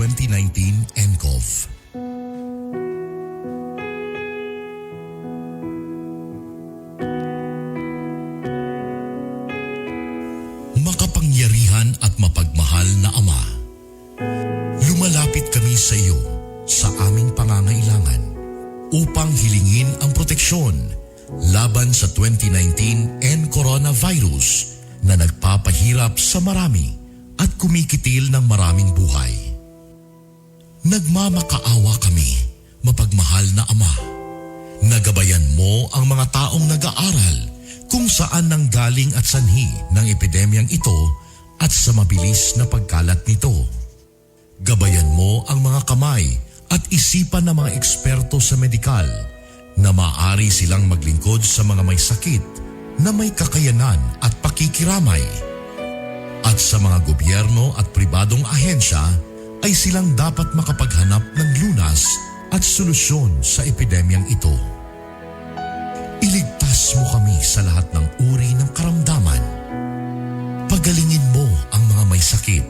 2019 NCOV. Makapangyarihan at mapagmahal na Ama, lumalapit kami sa iyo sa aming pangangailangan upang hilingin ang proteksyon laban sa 2019 and coronavirus na nagpapahirap sa marami at kumikitil ng maraming buhay. Nagmamakaawa kami, mapagmahal na Ama. Nagabayan mo ang mga taong nag-aaral kung saan nanggaling at sanhi ng epidemyang ito at sa mabilis na pagkalat nito. Gabayan mo ang mga kamay at isipan ng mga eksperto sa medikal na maaari silang maglingkod sa mga may sakit na may kakayanan at pakikiramay. At sa mga gobyerno at pribadong ahensya ay silang dapat makapaghanap ng lunas at solusyon sa epidemyang ito. Iligtas mo kami sa lahat ng uri ng karamdaman. Pagalingin mo ang mga may sakit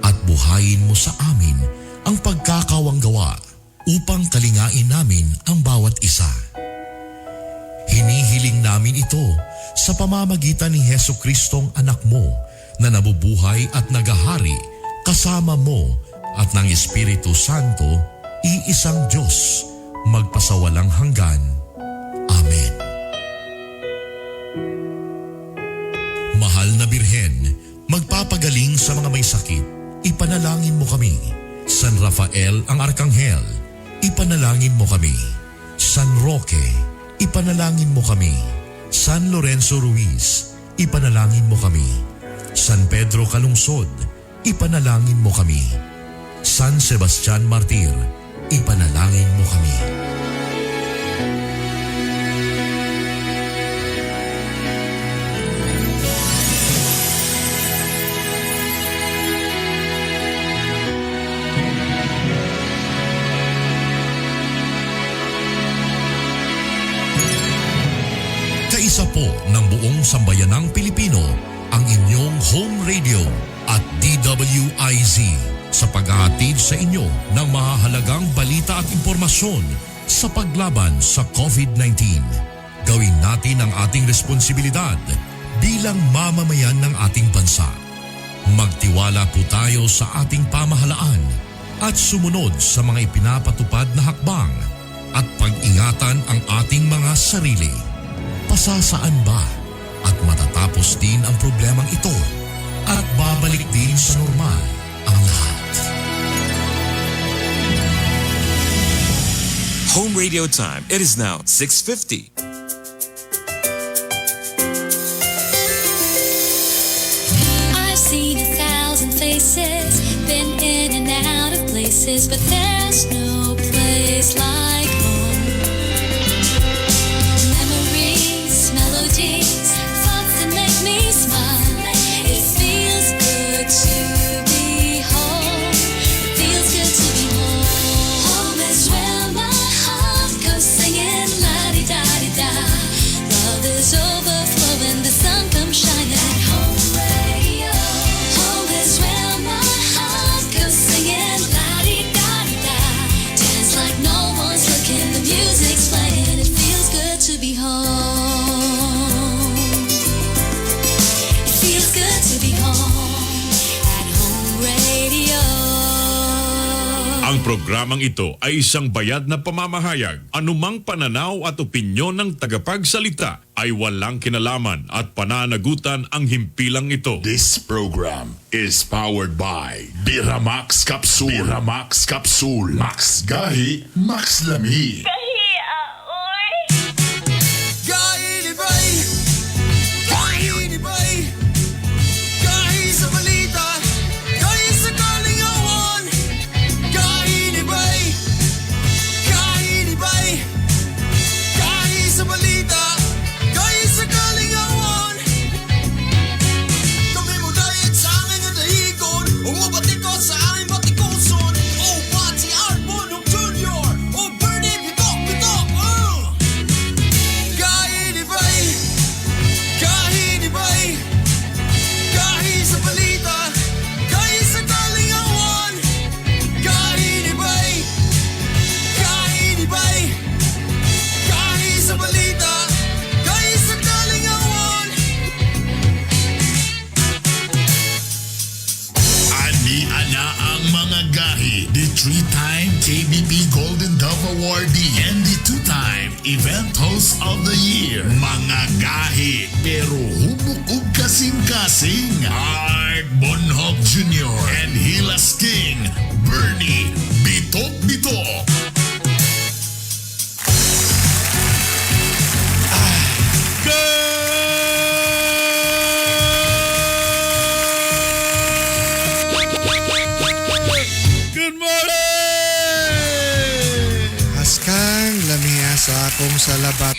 at buhayin mo sa amin ang pagkakawanggawa upang kalingain namin ang bawat isa. Hinihiling namin ito sa pamamagitan ni Jesucristong anak mo na nabubuhay at nagahari kasama mo at ng Espiritu Santo, iisang Diyos, magpasawalang hanggan. Amen. Mahal na Birhen, magpapagaling sa mga may sakit, ipanalangin mo kami. San Rafael ang Arkanghel, ipanalangin mo kami. San Roque, ipanalangin mo kami. San Lorenzo Ruiz, ipanalangin mo kami. San Pedro Calungsod, ipanalangin mo kami. San Sebastian Martir, ipanalangin mo kami. Kaisa po ng buong sambayanang Pilipino ang inyong home radio at DWIZ sa paghahatid sa inyo ng mahahalagang balita at impormasyon sa paglaban sa COVID-19. Gawin natin ang ating responsibilidad bilang mamamayan ng ating bansa. Magtiwala po tayo sa ating pamahalaan at sumunod sa mga ipinapatupad na hakbang at pag-ingatan ang ating mga sarili. Pasasaan ba at matatapos din ang problemang ito at babalik din sa normal ang lahat. Home radio time. It is now 6:50. I've seen 1,000 faces, been in and out of places, but there's no place like home. Memories, melodies, thoughts that make me smile. It feels good to be home. It feels good to be home. Home is where my heart goes singing la-di-da-di-da. Love is overflowing, the sun comes shining. At home radio. Home is where my heart goes singing la-di-da-di-da. Dance like no one's looking, the music's playing. It feels good to be home. It feels good to be home. At home radio. Ang programang ito ay isang bayad na pamamahayag. Anumang pananaw at opinyon ng tagapagsalita ay walang kinalaman at pananagutan ang himpilang ito. This program is powered by Biramax Capsule. Biramax Capsule. Max Gahi, Max Lami. Sa aming batikon, oh, pati Arbonong Junior, oh, Bernie Bito, KBP Golden Dove awardee and the two-time Event Host of the Year. Mga gahi pero hubog ug kasing-kasing. Art Bonhoc Jr. and Hilas King, Bernie Bitok-Bitok. Good morning! Haskang lamia sa akong salabat.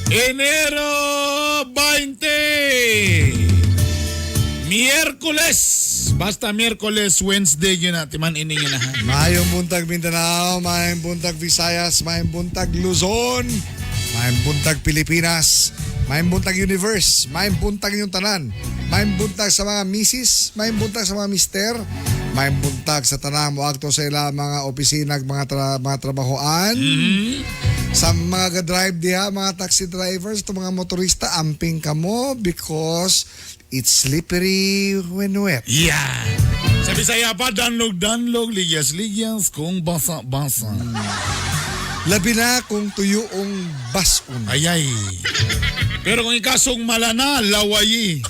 Enero 20! Miyerkules! Basta Miyerkules, Wednesday yun natin man iningin na. Mayong buntag Mindanao, mayong buntag Visayas, mayong buntag Luzon, mayong buntag Pilipinas, mayong buntag Universe, mayong buntag yung tanan, mayong buntag sa mga misis, mayong buntag sa mga mister, mayong buntag sa tanan mo akto sa ila mga opisina, mga trabahoan. Sa mga drive diha, mga taxi drivers, ito mga motorista, amping ka mo because it's slippery when wet. Yeah! Sa Bisaya pa, danlog, ligyas, kung basa-basa. Labi na kung tuyong basun. Ayay! Pero kung ikasong malana, lawayi.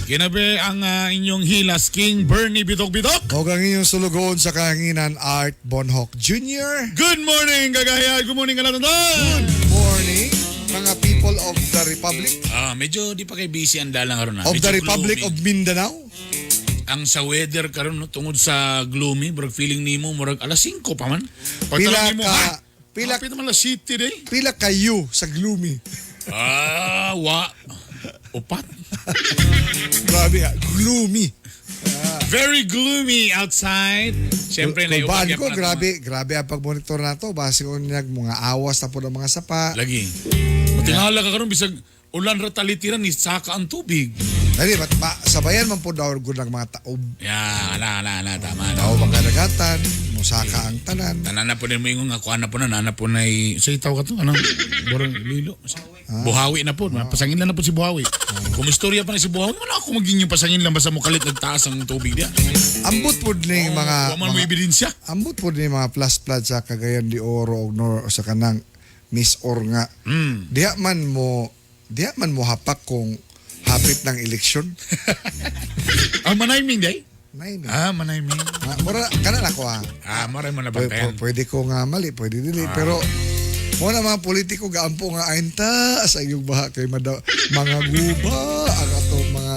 Kinabi ang inyong Hilas King, Bernie Bitok-Bitok. O ang inyong sulugon sa kahanginan, Art Bonhoc Jr. Good morning, kagaya. Good morning, kalatundan. Good morning, mga people of the Republic. Medyo di pa kay busy ang dalang karon na. Of Medyo the Republic gloomy. of Mindanao. Ang sa weather karon no, tungod sa gloomy, murag feeling nimo murag alas 5 pa man. Pila Pagtanong nimo, ka- pila- Kapit naman alas city day. Pila kayo sa gloomy. Upat. Grabe ha, gloomy. Very gloomy outside. Siyempre na Kulbaan ko, grabe ang pag-monitor na to. Base ko niya mga awas na po ng mga sapa. Lagi. Matingala ka karon bisag ulan ra talitiran ni saka ang tubig. Dali, sabayan man po daw gud ng mga taob. Ala, tama na. Taob ang kadagatan, musaka ang tanan. Tanan na po din mo yung nga kuha na po na, nana po na sa itaw ka to, anong, borong lilo. Buhawi na po, pasangin lang na po si Buhawi. Kung istorya pa na si Buhawi, wala ako maging yung pasangin lang basta mo kalit nagtaas ang tubig niya. Ambot po din mga... Waman mo ebidensya. Ambot po din mga plus-plus sa Cagayan de Oro o sa kanang Miss Or nga. Diha man mo hapak kung hapit ng eleksyon. Manaymin day? Naimi. Manaymin. Mura, kanan ako Maray mo na Pwede, bantayan. pwede ko nga mali, pwede dili. Pero, muna mga politiko, gaampo nga ainta sa iyong baha kay mga guba, ang atong mga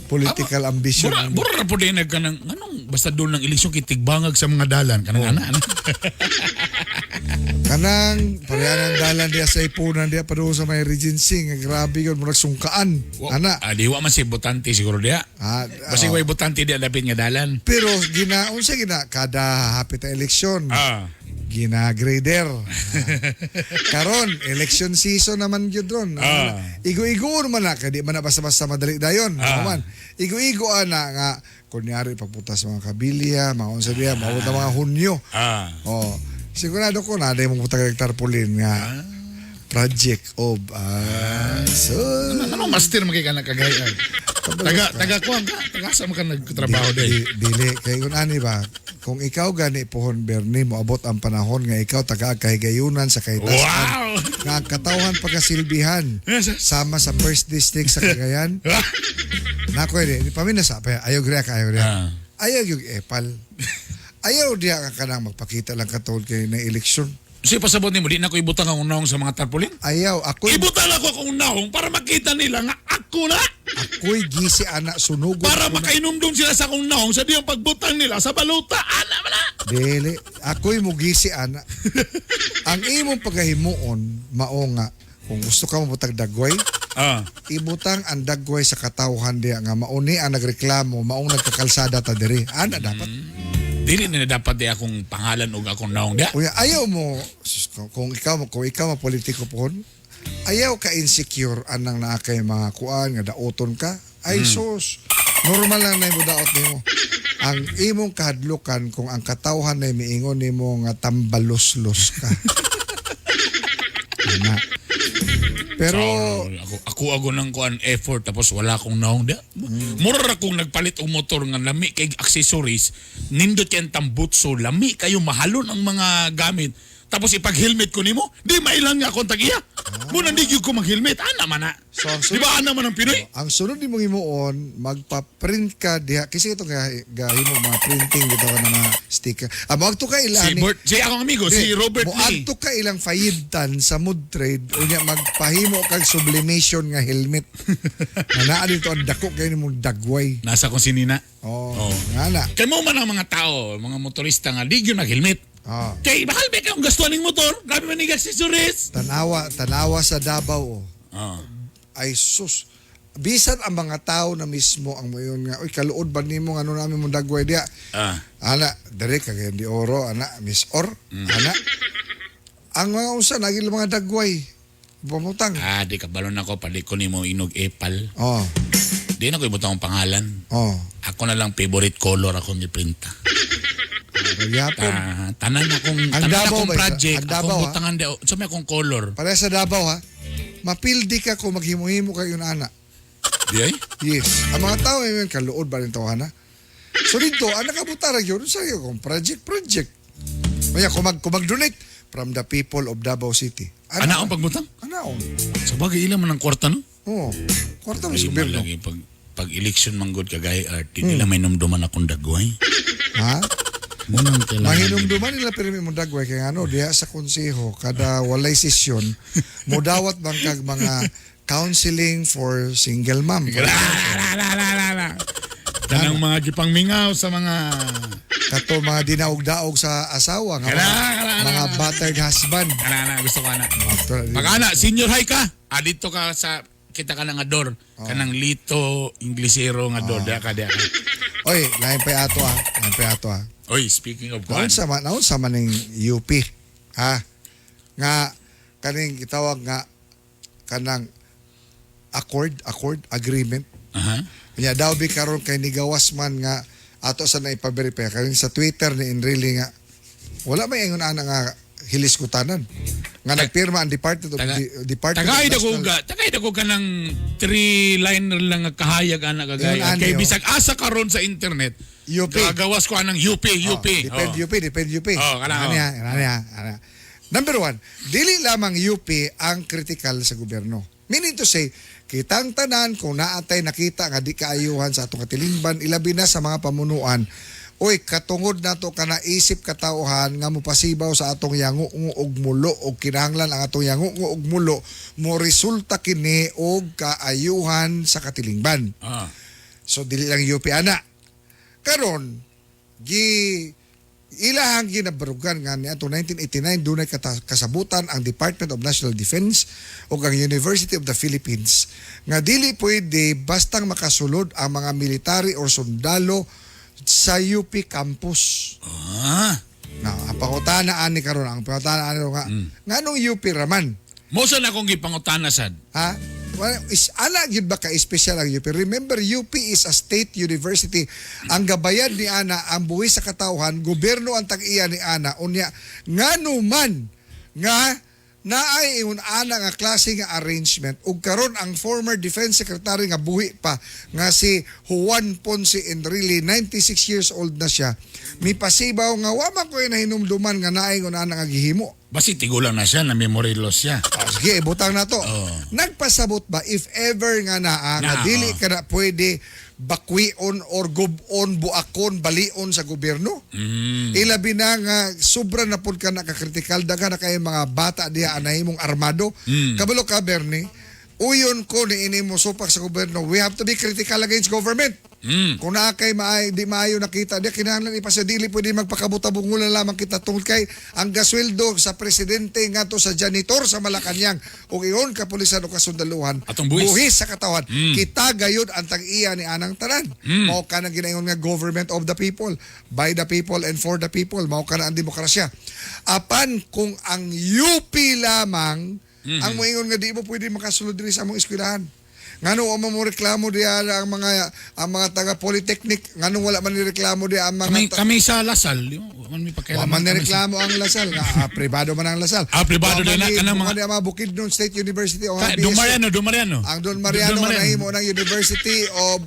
political ambition. Bura na po din nagkanang, anong, basta doon ng eleksyon kitigbangag sa mga dalan. Kanang ana. Kanang, parehan ang dalan diya sa ipunan diya pa doon sa may Regency. Nga grabe yun, murag sungkaan. Ana. Diwa man si botante siguro diya. Basta way botante diya dapit nga dalan. Pero, unsa kada hapit na eleksyon. Gina-grader. Karon, election season naman yun doon. Igo-igo naman na, kaya di man na basta-basta madali dayon. Igo-igo na nga, kunyari pagputas mga kabilya, mga unsa diya, mga Hunyo. Sigurado ko na, dahil mong putang tarpaulin nga, project of, so... Ano master mo kay ka nakagayaan? Taga-kuwang ka? Taga-asa mo ka nagtrabaho din? Dili, kaya kung ani ba, kung ikaw gani pohon Bernie, moabot ang panahon nga ikaw taga-kahigayunan sa kahitasan. Wow! Nga ang katawhan pagkasilbihan, sama sa first district sa Cagayan. Nako, di pamin na sa, ayaw griya ka, ayaw yung epal. Ayaw diya ka nang magpakita lang katawad kayo na eleksyon. Kasi pasabot ni mo, di na ko ibutang ang unahong sa mga tarpaulin? Ayaw, Ibutang ako akong unahong para makita nila nga ako na! ako'y gisi anak sunugon. Para makainumdum sila sa akong unahong sa diyang pagbutang nila sa baluta. Ana man na! Dili, ako'y mo gisi anak. Ang imong pagahimuon, mao nga, kung gusto ka mabutag dagway, ibutang ang dagway sa katawhan diya nga mauni ang nagreklamo, maong nagkakalsada ta diri. Ana dapat. Dili na dapat di akong pangalan o akong naong dia. Kuya, ayaw mo, kung ikaw politiko po, ayaw ka insecure anang naa kay mga kuan nga daoton ka. Ay sus, normal lang na mo daot nimo. Ang imong kahadlukan kung ang katawhan na miingon nimo nga tambalos-los ka. Ana. Pero Ako nang kuan effort tapos wala akong naong da. Mura akong nagpalit og motor nga lami kay accessories, nindot yan tambutso, lami kayo mahalon ang mga gamit. Tapos ipag-helmet ko nimo, di mailan nga akong tagiya. Muna di gyud ko mag-helmet, ana man na. So, ang Di ba ana man ang Pinoy? ang sunod ni mong himuon, magpa-print ka diha kasi ito gahimo mga printing dito ka ng mga sticker. Mo agto ka ilang Si akong amigo, si Robert mo Lee. agto ka ilang fayidtan sa mood trade unya magpahimo kag sublimation nga helmet. Ana dito ang dako kay nimong dagway. Nasa kong sinina. Oh, ngana. Kay mo man ang mga tao, mga motorista nga di gyud nag-helmet. Oh. Kay bakal ba kang gastuan ng motor? Grabe man ni accessories. Tanawa sa Davao. Oh. Ay sus. Bisan ang mga tao na mismo ang mayon nga, uy, kaluod ba nimo nga ano namin mong dagway diya? Ana, dere kagaya di oro, ana, Miss Or, ana. Ang mga unsa naging mga dagway. Bumutang. Di kabalon ako, pali ko nimo inog epal. Oh. Di na ko ibutang ang pangalan. Oh. Ako na lang favorite color akong iprinta. Magyapon. Tanan akong Davao ba isa? project, Ang Davao, akong ha? butangan daw. Sa may akong color. Pareha sa Davao ha. Mapildi ka kung maghimo-himo kayo na ana. Di ay? Yes. Ang mga tao ay kaluod ba rin tawahan ha? So dito, anak ka butara yun. Sa iyo kung project. Kaya kung mag-donate from the people of Davao City. Ana akong pagbutang? Anaon. Sa bagay ilang man ang kwarta no? Oo. Kwarta mo Ay, sa gobyerno. malagi pag election manggod kagay art, di nila may numduman akong dagway. Ha? Munang kailangan. Mahinumduman nila pero may mong dagway. Kaya ano, diya sa konseho, kada walay sesyon, mudawat bang kag mga counseling for single mom. Tanang mga gipangmingaw sa mga Kato mga dinaog-daog sa asawa. Nga mga battered husband. gusto ko na. Pagana, senior high ka. Dito ka sa kita ka ng ador. Kanang Lito Inglesero nga ador. Diya ka. Oy, lain pa ato ha. Oy, speaking of kuan. Naon sa maning UP. Ha? Nga kaning gitawag nga kanang accord agreement. Aha. Kanya daw bi karon kay ni gawas man nga ato sa naipa-verify kaning sa Twitter ni Enrile nga wala may ingon ana nga hilis kutanan nga nagpirma ang Department of Tagay dako ka ng 3-liner lang nga kahayag ana kagaya. Yun, Kay ano? bisag asa karon sa internet. UP. Gagawas ko anang UP. Depend UP. Kanang, Ano. Number one, dili lamang UP ang critical sa gobyerno. Meaning to say, kitang tanan kung naatay nakita nga di kaayuhan sa atong katilingban, ilabi na sa mga pamunuan, oy, katungod na to ka naisip katauhan nga mupasibaw sa atong yango og mulo og kinahanglan ang atong yango og mulo mo resulta kini og kaayuhan sa katilingban. So dili lang UP ana. Karon ilahang ginabarugan nga niadto 1989 dunay kasabutan ang Department of National Defense ug ang University of the Philippines nga dili pwede bastang makasulod ang mga military or sundalo sa UP campus. Ang pangutana ani karon ang pangutana ani nga nganong UP raman? Mosa na akong gipangutana sad. Ha? Well, ana gyud ba ka special ang UP? Remember, UP is a state university. Ang gabayan ni ana, ang buwis sa katawhan, gobyerno ang tag-iya ni ana. Unya, ngano man nga naay ingon ana nga klase nga arrangement ug karon ang former defense secretary nga buhi pa nga si Juan Ponce Enrile, 96 years old na siya, mipasibaw nga wa man koy nahinumduman nga naay ingon ana nga gihimo. Basi tigulang na siya, na memory loss siya. Sige, butang na to. Nagpasabot ba if ever nga nga dili ka na pwede bakwion or gubon, buakon, balion sa gobyerno? Ilabi na nga sobra na pud ka nakakritikal, daga na kayo mga bata diha anay mong armado. Kabalo ka, Bernie, uyon ko ni ini mo supak sa gobyerno, we have to be critical against government. Kung na kay di maayo nakita di kinahanglan ipasadili pwede magpakabutabungulan lamang kita tungkol kay ang gasweldo sa presidente nga to sa janitor sa Malacañang ug iyon kapulisan o kasundaluhan Atong buhis. sa katawan kita gayud ang tag-iya ni anang tanan mao ka nang ginaingon nga government of the people, by the people and for the people, mao ka na ang demokrasya. Apan kung ang UP lamang ang moingon nga di mo pwede makasulod diri sa among eskwelahan, Ngano mo reklamo diya ang mga taga Polytechnic, ngano wala man nireklamo diya ang mga Kami sa Lasal, man may Wa pakialaman. man kami sa- nireklamo ang Lasal, nga pribado man ang Lasal. Pribado Wa din man na kanang mga mga Bukidnon State University o Don Mariano. ang Don Mariano nahimo ng University of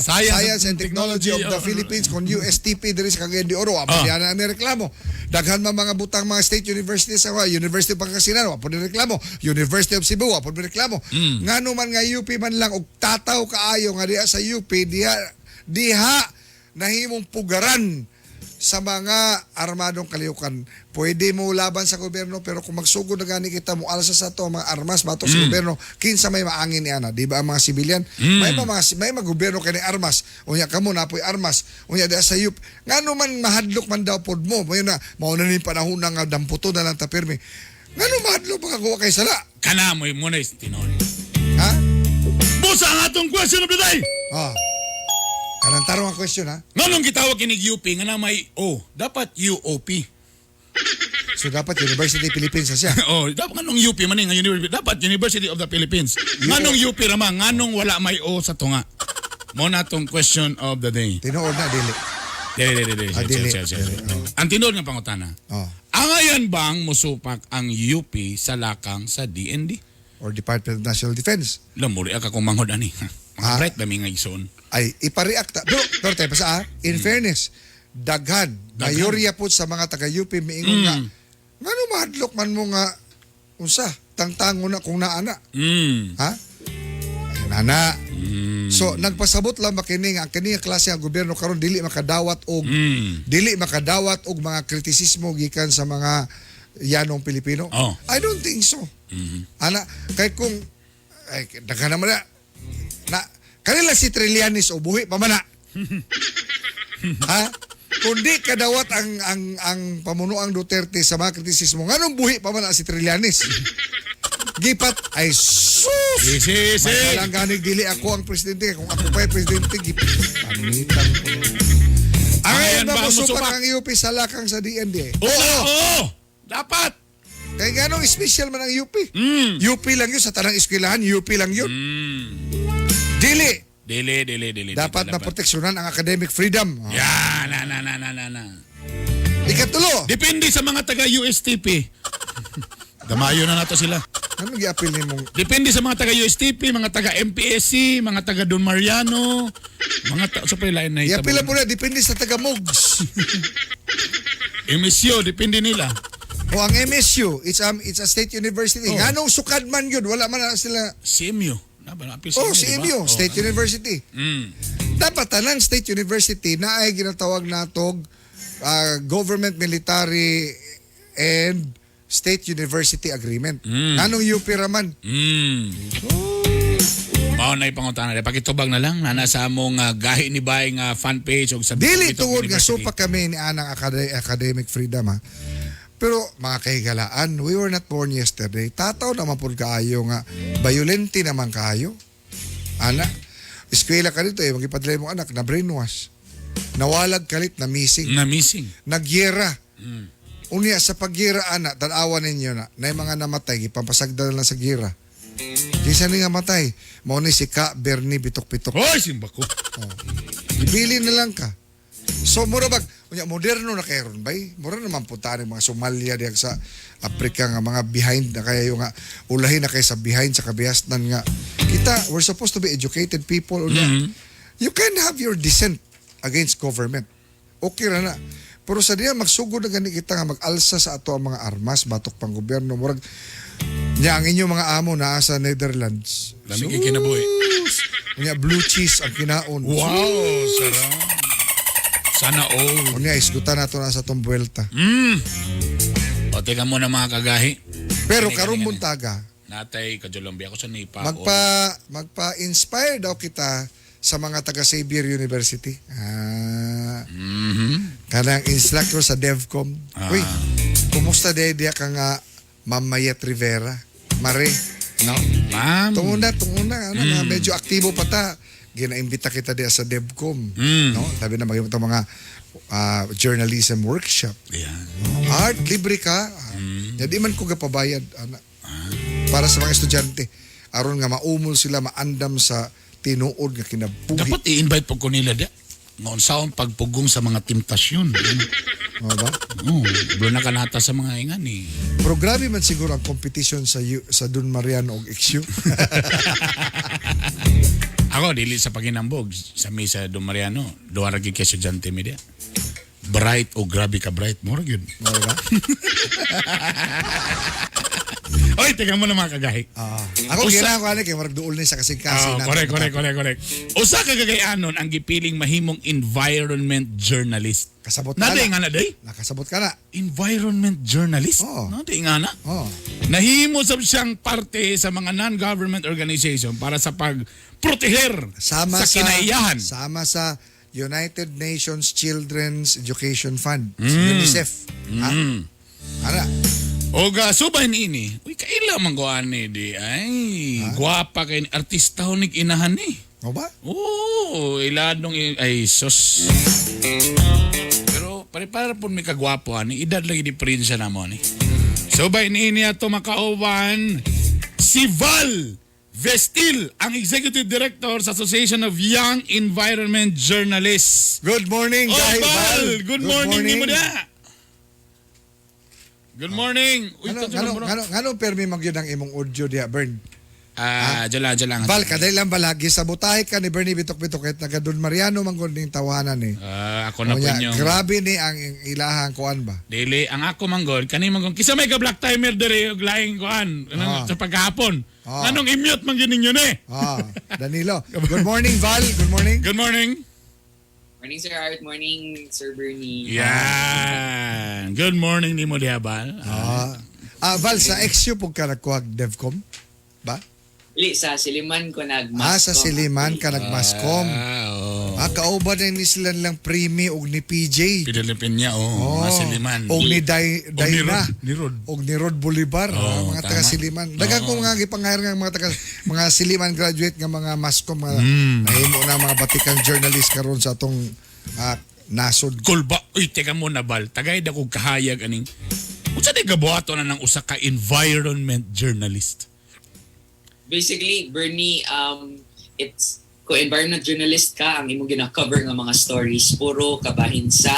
Science and Technology of the Philippines kon USTP diri sa Cagayan de Oro. Amo diyan ang nireklamo. Daghan man mga butang mga state universities sa University of Pangasinan, wa po nireklamo. University of Cebu, wa po nireklamo. Ngano man nga UP man lang og tataw kaayo nga diha sa UP diha nahimong pugaran sa mga armadong kalihukan. Pwede mo laban sa gobyerno pero kung magsugod na gani kita mo alsa sa to mga armas batok sa gobyerno kinsa may maangin niana, di ba ang mga sibilyan? May mga gobyerno kani armas. Unya kamo napoy armas. Unya diha sa UP. Ngano man mahadlok man daw pod mo. Mayo na mao na ni panahon na nga damputo na lang ta pirmi. Ngano mahadlok magawa kay sala? Kana mo muna is tinon. Ha? Busa ang atong question of the day. Ah. Kanang tarong ang question ha. Nganong gitawag kinig UP nga na may O, dapat UOP. So dapat University of Philippines na siya. Oh, dapat nganong UP man nga University, dapat University of the Philippines. Nganong UP ra man, nganong wala may O sa tunga. Mo na tong question of the day. Tinuod na dili. Dili. Dili. Ang tinod nga pangutana. Oh. Angayan bang musupak ang UP sa lakang sa DND? Or Department of National Defense. Lamuri ka kung manghod ani. Ha? Mga bright ba nga ison? Ay ipareact ta. Pero tayo pa sa in fairness, daghan, mayorya po sa mga taga-UP miingon nga, ngano mahadlok man mo nga unsa, tangtango na kung naana. Ha? Ay nana. So nagpasabot lang makini nga ang kini nga klase ang gobyerno karon dili makadawat og mga kritisismo gikan sa mga yanong Pilipino. Oh. I don't think so. Ana kay kung ay daghan naman na kanila si Trillanes o buhi pa man na. Ha? Kundi kadawat ang pamunuang Duterte sa mga kritisismo. Nganong buhi pa man na si Trillanes? Gipat ay sus! Si. May ganig dili ako ang presidente. Kung ako pa yung presidente, pamitan ko. Ayan ba musupak ang UP sa lakang sa DND? Oo! Dapat! Kaya ganong special man ang UP. UP lang yun sa tanang eskwelahan, UP lang yun. Dili. Dili. Dapat na proteksyonan ang academic freedom. Yan, na. Ikatulo. Depende sa mga taga-USTP. Damayo na nato sila. Ano gi-appeal ni mong Depende sa mga taga-USTP, mga taga-MPSC, mga taga-Don Mariano, sa pala na i-appeal po na depende sa taga-Mugs. MSU, depende nila. O ang MSU, it's a state university. Oh. Nganong sukad man yun, wala man na sila. CMU. Oh, CMU, State University. Dapat tanan state university na ay ginatawag natog government military and state university agreement. Nganong UP raman? Mao na ipangutana. Pakitubag na lang na nasa among gahi ni Bay nga fan page o sa Dili Bitong tungod nga University. supak kami ni anang academic freedom ha. Pero mga kahigalaan, we were not born yesterday. Tataw naman po kaayo nga, violente naman kaayo. Ana, eskwela ka dito magipadlay mong anak na brainwash. Nawalag kalit na missing. Na missing. Nagyera. Unya sa pagyera ana, tanawa ninyo na yung mga namatay, ipampasagda na lang sa gira. Kisa ni nga matay, mo ni si Ka Bernie Bitok-Pitok. Hoy, simba ko. Ibili na lang ka. So mura bag unya moderno na kayo ron bay. Mura naman punta ni mga Somalia diyan sa Africa nga mga behind na kayo nga ulahin na kayo sa behind sa kabihasnan nga. Kita we're supposed to be educated people unya. You can have your dissent against government. Okay ra na. Pero sa diya magsugod na gani kita nga mag-alsa sa ato ang mga armas batok pang gobyerno murag nya ang inyong mga amo naa sa Netherlands. Lamig kinabuhi. Unya blue cheese ang kinaon. Wow, sarap. Sana all. Unya isgutan nato na sa tong buwelta. O teka muna mga kagahi. Pero Gani, karong gani. buntaga, Natay Kajolombi ako sa Nipa. magpa-inspire daw kita sa mga taga Xavier University. Kanang instructor sa DevCom. Uy, kumusta dia ka nga Ma'am Mayet Rivera? Mare, no? Ma'am. Tunguna, ano na medyo aktibo pa ta. Ginaimbita kita dia sa DevCom, no? Sabi na maging mga journalism workshop. Ayan. Art, libre ka. Di man ko gapabayad, ana. Para sa mga estudyante. aron nga maumol sila maandam sa tinuod nga kinabuhi. Dapat i-invite po ko nila dia. Noon sa pagpugong sa mga temptasyon. Ano ba? Doon na kanata sa mga ingan eh. Pero grabe man siguro ang competition sa Don Mariano og XU. Ako, dili sa paginambog. Sa misa Don Mariano, duwa ragi kay estudyante mi dia. Bright o grabe ka bright. Mura yun. Ano ba? Oy, tingnan mo na mga kagahi. Ako Usa- ginako ani kay marag duol ni sa kasing-kasing natin. Correct. Usa ka kagayanon ang gipiling mahimong environment journalist. Kasabot ka Naday na. nga na day? Nakasabot ka na. Environment journalist? Oo. Naday nga na? Oh. Nahimo sab siyang parte sa mga non-government organization para sa pagproteher Sama sa kinaiyahan. Sama sa United Nations Children's Education Fund, UNICEF. Ha? Ara. O subay ni ini, uy, kaila man ko ani di ay, gwapa kay ni artista ho nig inahan ni. O ba? Oo, iladong ay sus. Pero pare-pare po may kagwapo ani, edad lagi diferensya na mo ni. Subay ni ini ato makauban si Val Vestil, ang Executive Director sa Association of Young Environment Journalists. Good morning, Oh, Guy Val! Good morning ni mo da! Good morning! Uy, Ngano permi magyud ang imong audio diha, Bern? Jala. Val, kaday lang balagi sa butahe ka ni Bernie bitok-bitok kahit taga Don Mariano man gud ning tawanan ni. Ako na po Unya, nyo. grabe ni ang ilahang kuan ba? Dili, ang ako manggol, kani manggol, kisa may ka-black timer dere og laing kuan, sa paghapon. Anong i-mute man yun ninyo ni? Danilo. Good morning, Val. Good morning. Good morning. Morning, Sir Art. Morning, Sir Bernie. Yan. Good morning ni mo diha, Bal. Val, sa XU pug ka nagkuhag DevCom? Ba? Dili, sa Siliman ko nagmaskom. Sa Siliman ka nagmaskom. Oo. Kauban na ni sila lang Primi og ni PJ. Pinalipin niya, mga Siliman. Og ni Dayna. Ni Rod. Og ni Rod Bolivar, mga tama. taga Siliman. Dagan ko mga gipangayar nga mga Siliman graduate nga mga maskom mga nahimo na mga batikang journalist karon sa atong nasod. Kulba. Uy, teka muna, Bal. Tagay da kong kahayag aning. Unsa di gabuhato na ng usa ka environment journalist? Basically, Bernie, it's kung environment journalist ka, ang imong gina-cover nga mga stories, puro kabahin sa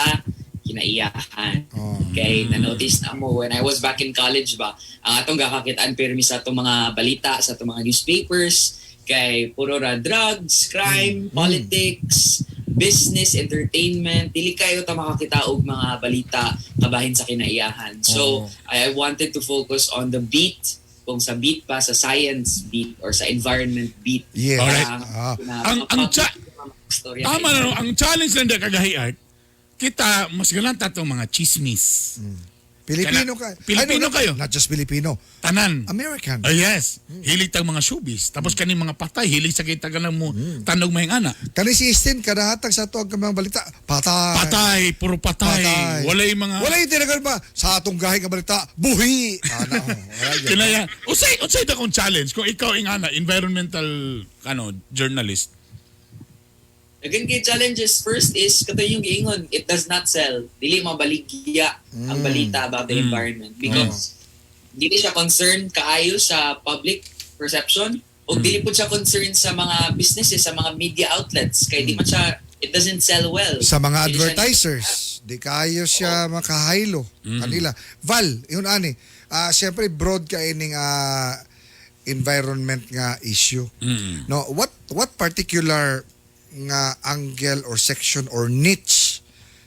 kinaiyahan. Okay, na-notice na mo, when I was back in college ba, ang atong gakakitaan permi sa atong mga balita, sa atong mga newspapers, kay puro ra drugs, crime, politics, business, entertainment, dili kayo ta makakita og mga balita kabahin sa kinaiyahan. So, I wanted to focus on the beat, kung sa beat pa, sa science beat or sa environment beat. Yes. Alright. Ang Tama na, no? Ang challenge lang da kagahi art, kita, mas galanta itong mga chismis. Pilipino ka. Pilipino kayo? Not just Filipino. Tanan. American. Yes. Hilig tag mga showbiz. Tapos kaning mga patay, hilig sa kita ka mo, tanog may ana. Kani si Easton, kada hatag sa tuwag ka mga balita, patay. Patay, puro patay. Walay mga... Walay tinagal ba? Sa atong gahi nga balita, buhi. Kinaya, usay da kong challenge kung ikaw ing ana, environmental journalist. Again, kay challenges first is kato yung giingon, it does not sell. Dili mabaligya ang balita about the environment because dili siya concerned kaayo sa public perception o dili po siya concerned sa mga businesses, sa mga media outlets kay di man siya, it doesn't sell well. Sa mga Dili siya- advertisers, di kayo siya makahaylo kanila. Val, yun ani. Siyempre broad ka ining environment nga issue. No, what particular nga angle or section or niche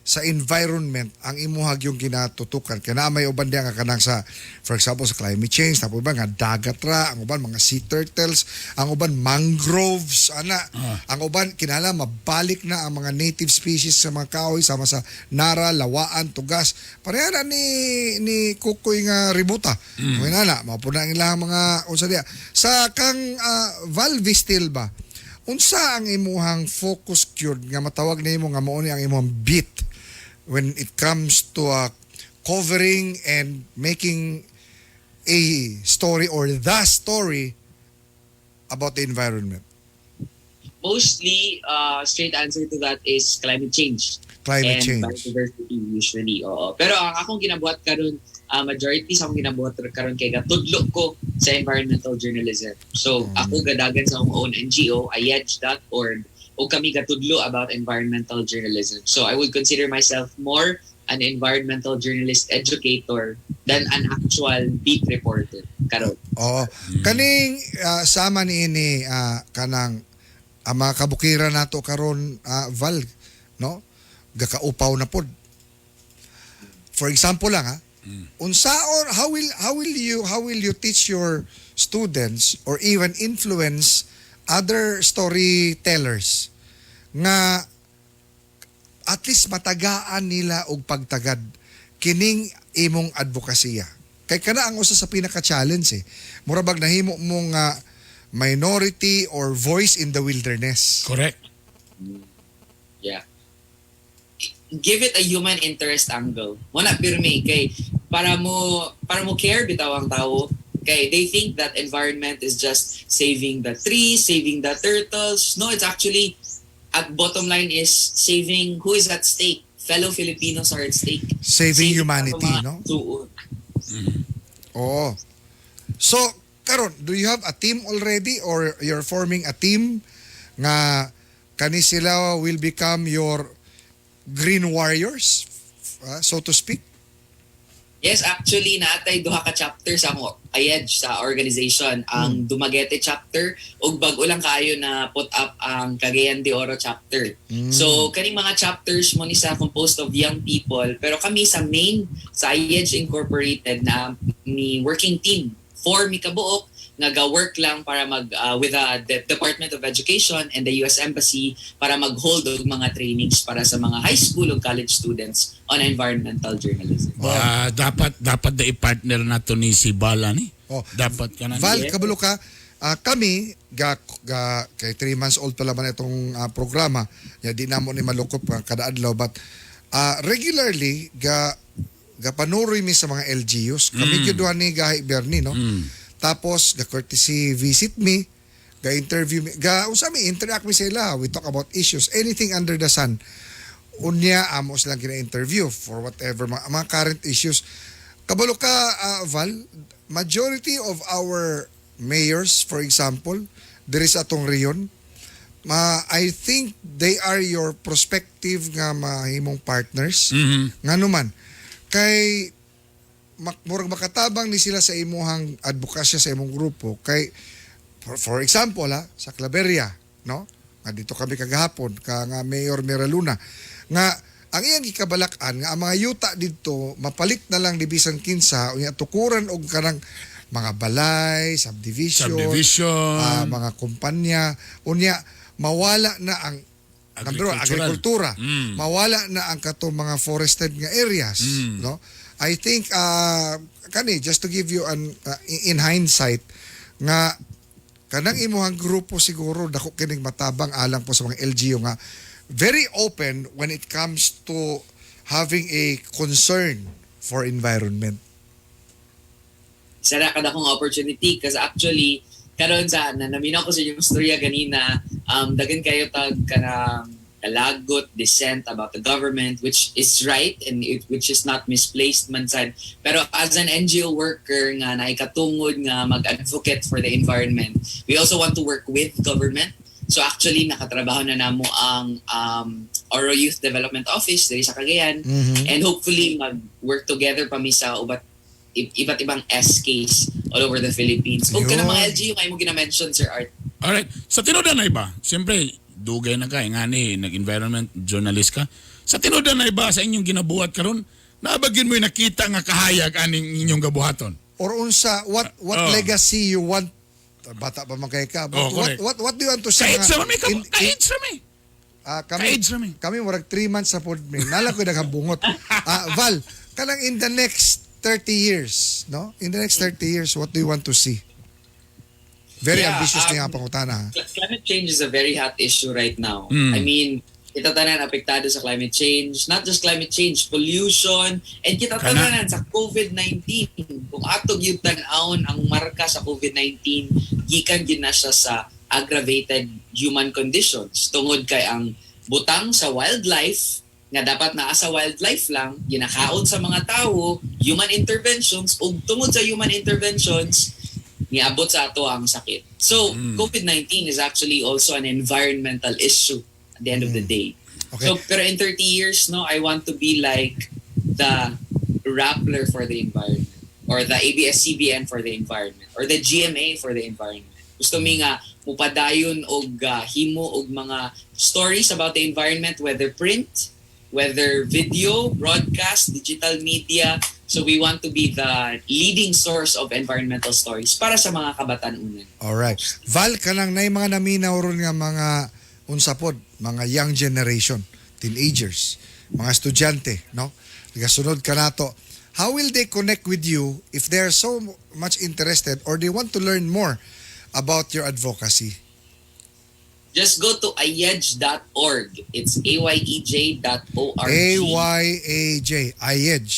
sa environment ang imuhag yung ginatutukan kaya na may uban diya nga kanang sa for example sa climate change tapos ba nga dagat ra ang uban mga sea turtles ang uban mangroves ang uban kinala mabalik na ang mga native species sa mga kahoy sama sa Nara, Lawaan, Tugas pareha na ni Kukoy nga ributa kinala mapuna ang ilang mga unsa diya sa kang Val Vestil ba unsa ang imuhang focus cure nga matawag na imo nga mao ni ang imong beat when it comes to covering and making a story or the story about the environment? mostly straight answer to that is climate change. Climate and change. biodiversity usually. Oo. Pero ang akong ginabuhat karon, majority sa akong ginabuhat karon kay gatudlo ko sa environmental journalism. So ako gadagan sa akong own NGO, ayedge.org, o kami gatudlo about environmental journalism. So I would consider myself more an environmental journalist educator than an actual beat reporter karon. Oo. Kaning sama niini kanang mga kabukiran nato karon Val, no? Gakaupaw na pod. For example lang unsa or how will you teach your students or even influence other storytellers nga at least matagaan nila og pagtagad kining imong advokasya. Kay kana ang usa sa pinaka-challenge Mura bag nahimo mong minority or voice in the wilderness. Correct. Yeah. Give it a human interest angle. Wala pirmi kay para mo care bitaw ang tao. Okay, they think that environment is just saving the trees, saving the turtles. No, it's actually at bottom line is saving who is at stake. Fellow Filipinos are at stake. Saving humanity, mga no? tuon. Oo. So, karon, do you have a team already or you're forming a team nga kani sila will become your green warriors, so to speak? Yes, actually, naatay duha ka chapter sa mo ayedge sa organization. Ang Dumaguete chapter ug bag-o lang kayo na put up ang Cagayan de Oro chapter. So, kaning mga chapters mo ni sa composed of young people, pero kami sa main sa Ayedge Incorporated na ni working team for mi kabuok nag-work lang para with the Department of Education and the US Embassy para mag-hold og mga trainings para sa mga high school ug college students on environmental journalism. Dapat da i-partner nato ni si Bala ni. Oh. Dapat ka na. Val, kabalo ka, kami, kay 3 months old pa laman itong programa, di na mo ni malukop kada adlaw, but regularly, panuroy mi sa mga LGUs. Kami gyuduhan ni Gahi Bernie, no? Tapos, courtesy visit me, interview me, unsa mi interact mi sila. We talk about issues, anything under the sun. Unya, amos lang kina-interview for whatever, mga current issues. Kabalo ka, Val, majority of our mayors, for example, there is atong riyon. I think they are your prospective nga mahimong partners. Nga naman, kay murag makatabang ni sila sa imuhang advokasya sa imong grupo kay for example sa Claveria, no, nga dito kami kagahapon ka nga Mayor Miraluna nga ang iyang gikabalakan nga ang mga yuta dito mapalit na lang dibisan kinsa unya tukuran og kanang mga balay, subdivision. Mga kumpanya unya mawala na ang agrikultura. Mawala na ang katong mga forested nga areas, no? I think just to give you an in hindsight nga kanang imuhang grupo siguro dako kining matabang alang po sa mga LGU nga very open when it comes to having a concern for environment. Sana kada kong opportunity kasi actually karon sa naminaw ko sa inyong storya ganina dagan kayo tag kanang lagot, dissent about the government, which is right and which is not misplaced man sad. Pero as an NGO worker nga naikatungod nga mag-advocate for the environment, we also want to work with government. So actually, nakatrabaho na namo ang Oro Youth Development Office diri sa Cagayan and hopefully mag-work together pa mi sa iba't ibang SKs all over the Philippines. Kung ka na mga LGU nga mo gina-mention, Sir Art. Alright. Sa tinuod na iba, siyempre, dugay na ka, nga ni, nag-environment journalist ka. Sa tinuod na iba, sa inyong ginabuhat karon, nabagin mo yung nakita nga kahayag aning inyong gabuhaton. Or unsa, what legacy you want, bata pa man kay ka, what do you want to say? Kahit sa mi. Kami murag 3 months sa pod mi. Nala ko naghambungot. Val, kanang in the next 30 years, no? In the next 30 years, what do you want to see? Very ambitious na yung pangutana. Climate change is a very hot issue right now. I mean, kita tanan apektado sa climate change. Not just climate change, pollution, and kita tanan sa COVID-19. Kung atog yung tan-aon ang marka sa COVID-19, gikan din na siya sa aggravated human conditions tungod kay ang butang sa wildlife nga dapat naa sa wildlife lang ginakaon sa mga tao, human interventions ug tungod sa human interventions niabot sa ato ang sakit. So COVID-19 is actually also an environmental issue at the end of the day. Okay. So pero in 30 years no, I want to be like the Rappler for the environment or the ABS-CBN for the environment or the GMA for the environment. Gusto mi nga mupadayon og himo og mga stories about the environment, whether print, whether video, broadcast, digital media. So we want to be the leading source of environmental stories para sa mga kabatan-unan. Alright. Val, kanang na mga naminaw ron nga mga unsapod, mga young generation, teenagers, mga estudyante, no? Nagasunod ka nato. How will they connect with you if they're so much interested or they want to learn more about your advocacy? Just go to ayej.org. It's ayej.org. AYAJ. Ayej.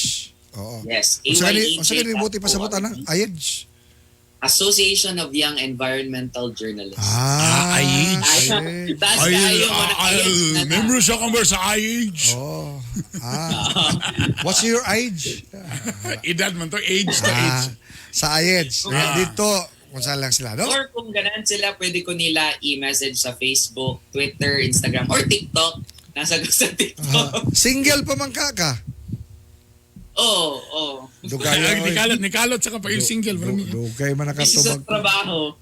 Oo. Yes, Unsa gani buti pasabot ana? Ayej. Association of Young Environmental Journalists. Ayej. That's kayo mo na Ayej. Member siya kang sa age. Oh. What's your age? Edad man to, age to age. Sa Ayej. Dito, kung saan lang sila, no? Or kung ganun sila, pwede ko nila i-message sa Facebook, Twitter, Instagram, or TikTok. Nasa gusto sa TikTok. Single pa man ka? Oo. Dugay, Nikalot sa kapag single. Dugay man Busy sa nakatubag. trabaho.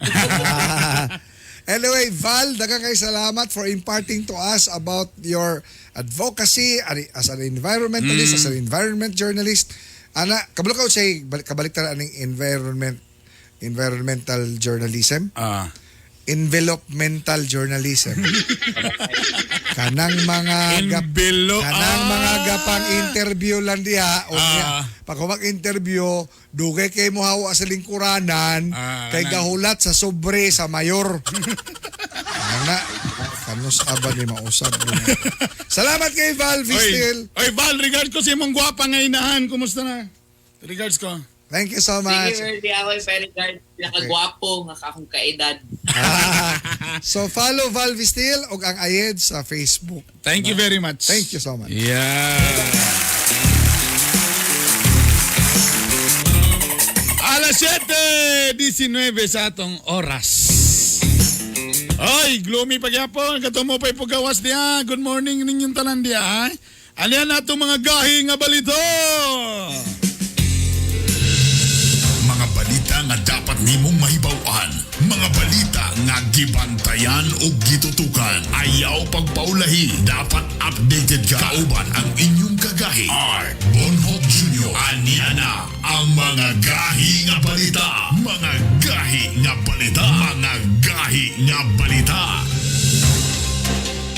Anyway, Val, daghang kay salamat for imparting to us about your advocacy as an environmentalist, as an environment journalist. Ana, kabalo ka say kabaliktaran aning environmental journalism. Envelopmental journalism. kanang mga gapang interview lang diha o pag interview dugay kay mo hawa sa lingkuranan kay gahulat sa sobre sa mayor. Ana kanus aba ni mausab. Salamat kay Val Vistil. Oy Val, regards ko sa imong gwapa nga inahan. Kumusta na? Regards ko. Thank you so much. Sige, Erdi, ako yung very guard. Nakagwapo, nga kakong kaedad. So follow Val Vistil o ang Ayed sa Facebook. Thank you very much. Thank you so much. Yeah. Alas 7:19 sa atong oras. Oy, gloomy pagyapon. Katumo pa'y pugawas diya. Good morning ninyong tanan diya. Alian na itong mga gahi nga balito. Mga balita nga dapat nimong mahibaw-an. Mga balita nga gibantayan o gitutukan. Ayaw pagpaulahi. Dapat updated ka. Kauban ang inyong kagahi. Art Bonhoff Jr. Aniana ang mga gahi nga balita. Mga gahi nga balita. Mga gahi nga balita.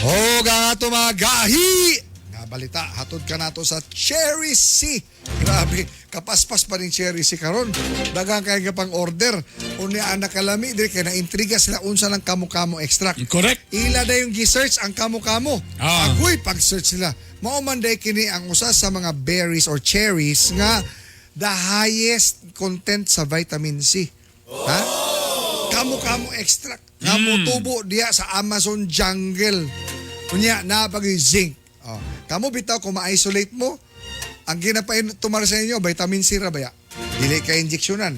O gato mga gahi nga balita, hatod ka nato sa Cherry C. Grabe, kapaspas pa rin Cherry C karon. Dagang kay nga pang order. Unya anak kalami diri kay naintriga sila unsa lang kamo-kamo extract. Correct. Ila na yung gi-search ang kamo-kamo. Agoy pag-search sila. Mao man day kini ang usa sa mga berries or cherries nga the highest content sa vitamin C. Ha? Kamo-kamo extract. Nga mutubo diya sa Amazon jungle. Unya na pag zinc. Kamo bitaw kung ma-isolate mo, ang ginapain tumar sa inyo, vitamin C ra baya. Dili ka injeksyonan.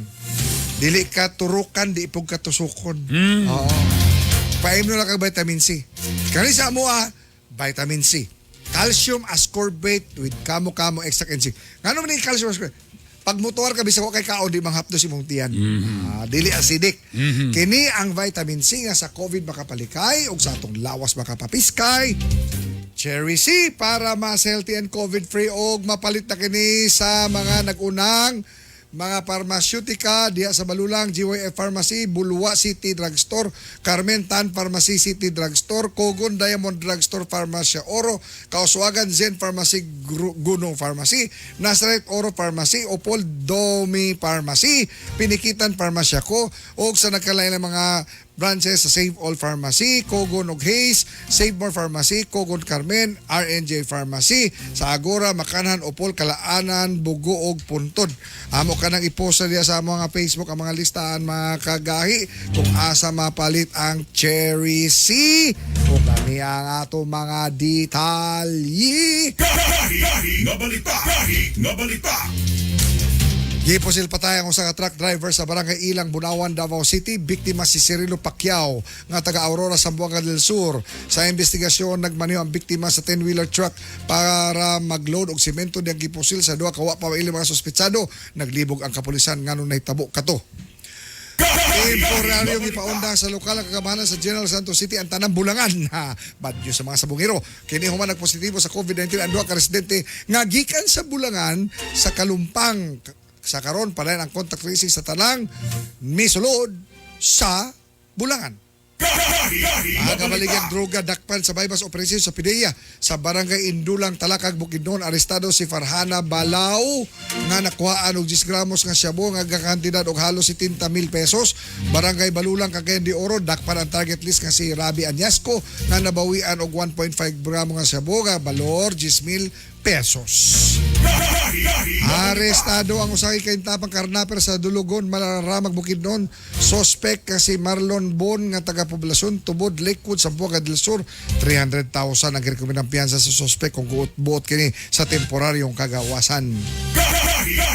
Dili ka turukan, di ipog ka tusukon. Oo. Paim na lang kag vitamin C. Kani sa mo vitamin C. Calcium ascorbate with kamo-kamo extract and zinc. Ngano man ni calcium ascorbate? Pag motor ka bisag kay kaon di manghapdos imong tiyan. Dili acidic. Kini ang vitamin C nga sa COVID makapalikay ug sa atong lawas makapapiskay. Cherry C para mas healthy and COVID-free og mapalit na kini sa mga nagunang mga parmaseutika diya sa Balulang, GYF Pharmacy, Bulwa City Drugstore, Carmen Tan Pharmacy City Drugstore, Kogon Diamond Drugstore, Pharmacia Oro, Kauswagan Zen Pharmacy, Gunong Pharmacy, Nazareth Oro Pharmacy, Opol Domi Pharmacy, Pinikitan Pharmacia Ko, o sa nagkalain ng mga branches sa Save All Pharmacy, Cogon ug Hayes, Save More Pharmacy, Cogon Carmen, RNJ Pharmacy, sa Agora, Makanhan, Opol, Kalaanan, Bugo ug Puntod. Amo ka nang ipost diya sa mga Facebook ang mga listahan mga kagahi kung asa mapalit ang Cherry C. Kung kami ang ato mga detalye. Gahi nga balita. Giposil patay ang usa ka truck driver sa barangay Ilang, Bunawan, Davao City. Biktima si Cirilo Pacquiao nga taga Aurora, Zamboanga del Sur. Sa investigasyon, nagmaneho ang biktima sa 10-wheeler truck para magload og semento diyang giposil sa duha ka wa pa maili mga suspetsado. Naglibog ang kapulisan nganong nahitabo kato. Temporaryong ipaunda sa lokal ang kagamanan sa General Santos City ang tanang Bulangan. Bad news sa mga sabungero. Kini human nagpositibo sa COVID-19 ang duha ka residente nga gikan sa Bulangan sa Kalumpang. Sa karon pa rin ang contact tracing sa tanang misulod sa Bulangan. Ang kabaligang droga dakpan sa bypass operation sa Pideya sa barangay Indulang, Talakag, Bukidnon. Arestado si Farhana Balao nga nakuhaan og 10 gramos nga shabu nga kantidad og halos 70,000 pesos. Barangay Balulang, Cagayan de Oro, dakpan ang target list nga si Rabi Anyasco nga nabawian og 1.5 gramo nga shabu nga balor 10,000 pesos. Arestado ang usay kay tapang karnaper sa Dulugon, Malaramag, Bukidnon. Suspect kasi Marlon Bon nga taga poblasyon Tubod, Lakewood, Zamboanga del Sur. 300,000 ang rekomendang piyansa sa suspect kung buot kini sa temporaryong kagawasan.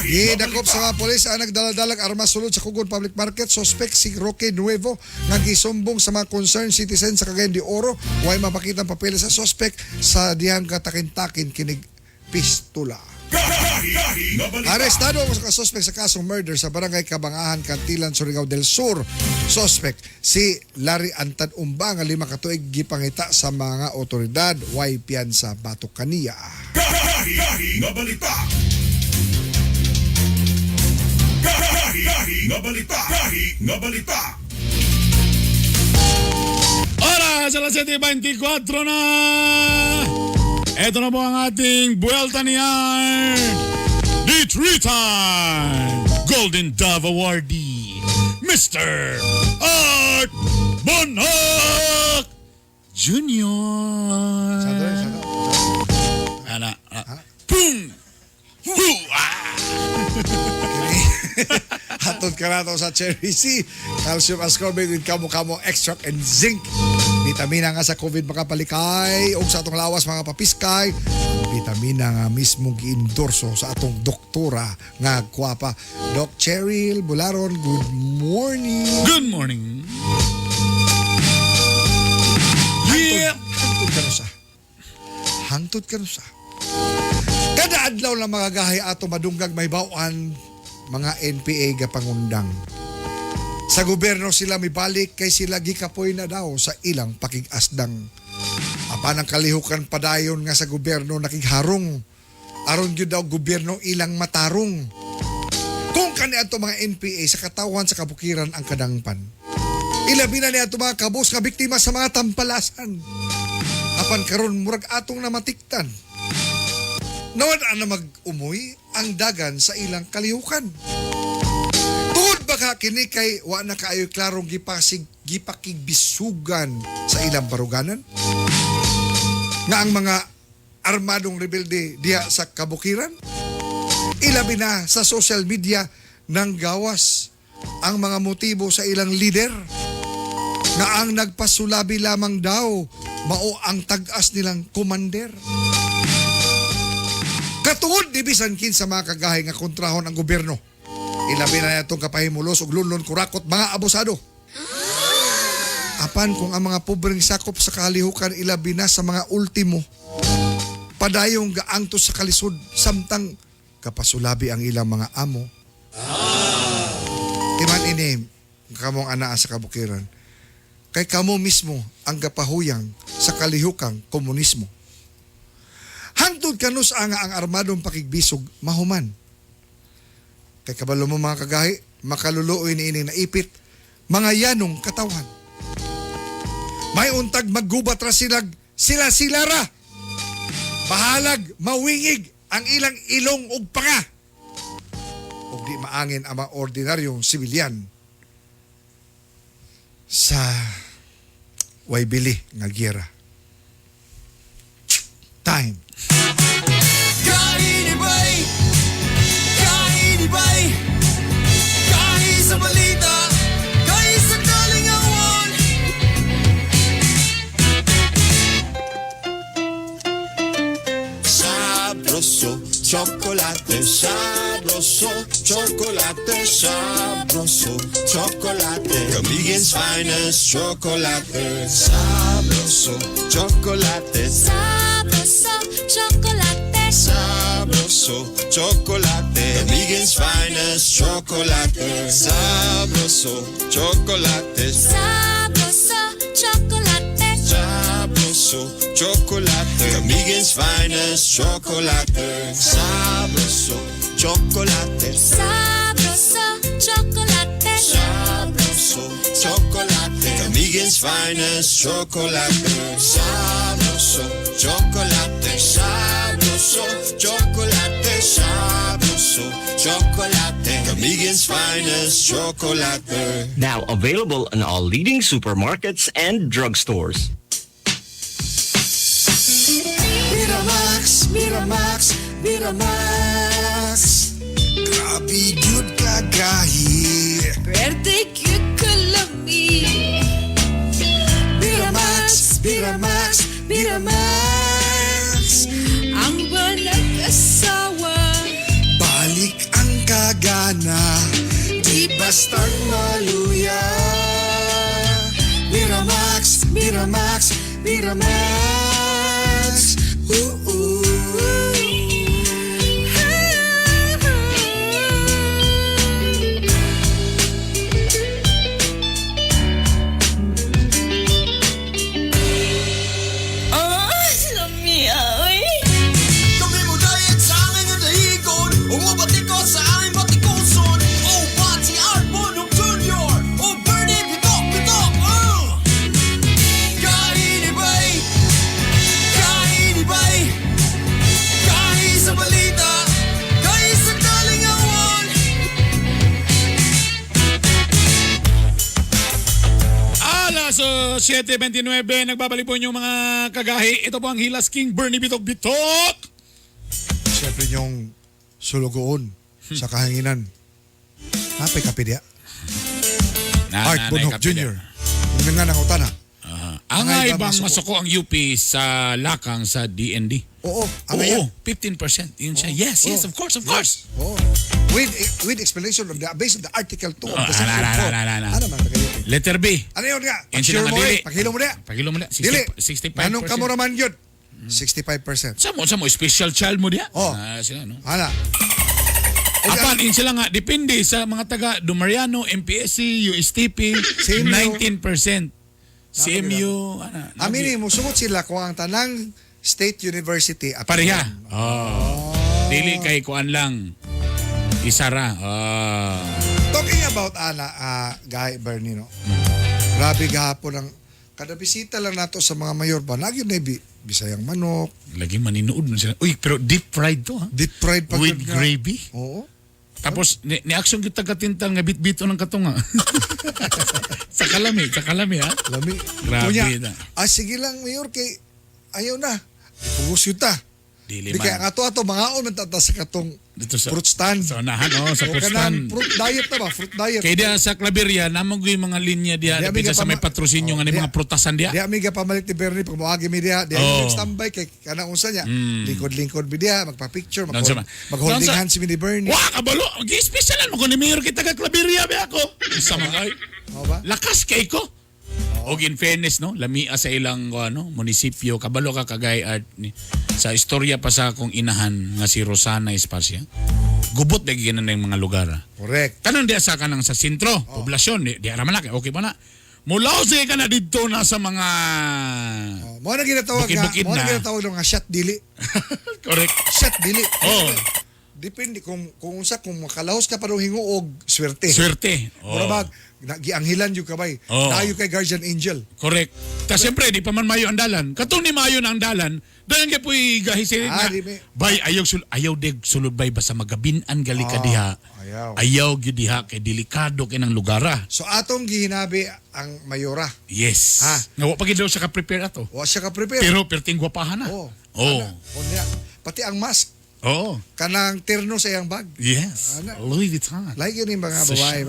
Gidakop sa mga polis ang nagdaladalag armas sulod sa Kugon Public Market. Suspect si Roque Nuevo nga gisumbong sa mga concerned citizen sa Cagayan de Oro. Way mapakita ang papeles sa suspect sa dihang katakin-takin kinig pistola. Arestado ang suspect sa kasong murder sa barangay Kabangahan, Kantilan, Surigao del Sur. Suspect si Larry Antad Umba nga 5 ka tuig gipangita sa mga otoridad. Way piyansa batok kaniya. Gahi nga balita. Oras, alas 7:24 na! Ito na po ang ating Buelta ni Art. The 3-time Golden Dove Awardee, Mr. Art Bonhoc Jr. Boom! Hatod ka na sa Cherry C. Calcium ascorbate with kamo-kamo extract and zinc. Vitamina nga sa COVID makapalikay o sa atong lawas mga papiskay. Vitamina nga mismo giendorso sa atong doktora nga kwapa. Doc Cheryl Bularon, good morning. Good morning. Yeah! Hangtod ka na sa. Hangtod ka na sa. Kada adlaw lang mga gahay ato madunggag may bawaan mga NPA ga pangundang. Sa gobyerno sila mibalik kay sila gikapoy na daw sa ilang pakigasdang. Apan ang kalihukan padayon nga sa gobyerno nakigharong. Aron gyud daw gobyerno ilang matarong. Kung kani ato mga NPA sa katawan sa kabukiran ang kadangpan. Ilabi na ni ato mga kabus nga biktima sa mga tampalasan. Apan karon murag atong namatiktan. Nawala na mag-umoy ang dagan sa ilang kalihukan. Tungod baka kini kay wa na kaayo klarong gipakigbisugan sa ilang baruganan? Nga ang mga armadong rebelde diha sa kabukiran? Ilabi na sa social media nang gawas ang mga motibo sa ilang lider nga ang nagpasulabi lamang daw mao ang tag-as nilang commander. Katungod di bisan kinsa mga kagahay nga kontrahon ang gobyerno. Ilabi na itong kapahimulos ug lunlon kurakot mga abusado. Apan kung ang mga pobreng sakop sa kalihukan ilabi na sa mga ultimo, padayong gaangtos sa kalisod samtang kapasulabi ang ilang mga amo. Timan ini kamong anaa sa kabukiran. Kay kamo mismo ang gapahuyang sa kalihukang komunismo. Hangtod kanus nga ang armadong pakigbisog mahuman. Kay kabalo mo mga kagahi, makaluluoy ni ining naipit, mga yanong katawan. May untag maggubat ra sila ra. Bahalag, mawingig ang ilang ilong ug panga. Ug di maangin ang mga ordinaryong sibilyan. sa way bili nga gira. Time. Kainibay! Kainibay! Kahi sa balita! Kahi sa kalingawan! Sabroso, chocolate, sabroso, chocolate, sabroso, chocolate. Kamigen's finest chocolate, sabroso, chocolate, Sabroso, chocolate. sabroso, chocolate. Kamigen's finest chocolate, sabroso, chocolate, Sabroso, chocolate. sabroso, chocolate. Kamigen's finest chocolate, sabroso, chocolate. Sabroso, chocolate. Sabroso, chocolate. Kamigen's finest chocolate. Sabroso, chocolate. Sabroso, chocolate. Sabroso, chocolate. Kamigen's finest chocolate. Now available in all leading supermarkets and drugstores. Miramax, Miramax, Miramax. Grabe good kagahi. Pwede cute kalami. Miramax, Miramax, Miramax. Ang walang asawa. Balik ang kagana, di bastang maluya. Miramax, Miramax, Miramax. Ooh. Oh, lami ay. Kami mo dahil sa aming nadahigon. Umabati ko sa aming batikoson. Oh, Pati Arbonok Jr. Oh, Bernie Bitok, Bitok. Kainibay! Kainibay! Kahi sa balita! Kahi sa kalingawan! Alas 7:29, nagbabalik po inyong mga kagahi. Ito po ang Hilas King Bernie Bitok Bitok. Siyempre yung sulugoon sa kahanginan. Napay kape diya. Art Bonhoc Jr. Yung nga nang utana. Ang Ang ibang masuko. masuko ang UP sa Lakang sa DND. Oo, ang Oo, 15%. Yun siya. Yes, yes, of course, of course. Oh. With explanation of the based on the article 2 of the Ah, Central ala, ala, Report. ala, ala. Ano man tagayo? Letter B. Ano yun nga? Yan sila Pag-share nga mo dili. paghilo mo diya. Pagilo mo na. Dili. 65%. Anong ka mo raman yun? 65%. Sa mo, special child mo diya. Oh. Sila, no? Ana. Apan, in sila nga, depende sa mga taga Dumariano, MPSC, USTP, CMU. 19%. CMU, ano, Amini mo, sumot sila kung ang tanang state university. pareha. Oh. Dili kay kuan lang. Isa ra. Talking about Guy Bernie, no? Grabe gahapon ang kada bisita lang nato sa mga mayor ba? Lagi na bisayang manok, Lagi maninood mo sila. Uy, pero deep fried to, ha? deep fried pa With gud nga. gravy. Oo. Tapos, ni-action kita katintal nga bit-bito ng katunga. sa kalami, ha? Lami. Grabe Kunya, na. sige lang, mayor, kay ayaw na. Ipugos yun ta. Dili Di kaya man. nga to mahaon man tata sa katong Dito sa, fruit stand. sa unahan, sa O fruit kanang stand. fruit diet na ba? Fruit diet. Kaya diya sa Claveria, namang yung mga linya diya, Di, dapit amiga sa may pa patrosinyo nga ni diya. mga prutasan diya. Di amiga pamalit ni Bernie pag muagi mi diya. Di Oh. standby kay kanang unsa niya. Lingkod-lingkod mi diya, magpa-picture, Doon sa- mag-holding doon sa- hands mi ni Bernie. Wah, kabalo! Mag-i-specialan mo ko ni Mayor kita ka Claveria, ba ako? Sa mga O ba? lakas kay ko. Og in fairness, no, lamia sa ilang munisipyo, kabalo ka kagay art ni sa istorya pa sa akong inahan nga si Rosana Espacia. Gubot na ginan ng mga lugar. Correct. Tanan diya sa kanang sa sentro, poblasyon, di ara man na, okay pa na. Mulaw ka na dito na sa mga Mo na ginatawag nga, Bukid-bukid mo na na. ginatawag nga shot dili. correct. Shot dili. Oh. depende kung unsa kung makalahos ka pa daw hinguog, swerte. Swerte. Mura bag gianghilan yung kabay. Oo. Dayo kay guardian angel. Correct. Ta siyempre di pa man mayo ang dalan. Katong ni mayo na ang dalan, dalan kay puy gahisin nga. di may- Bay ayaw deg sulod bay basta magabin-an gali ka diha. Ayaw. Ayaw gyud diha kay delikado kinang lugara. So atong gihinabi ang mayora. Yes. Ha? Nga wa pa gid daw siya ka prepare ato. Wa siya ka prepare. Pero perting gwapahan na. Oo. Oh. Unya, pati ang mask Oh. kanang terno sa iyang bag. Yes. Ana. Louis Vuitton. Like yun yung mga babae.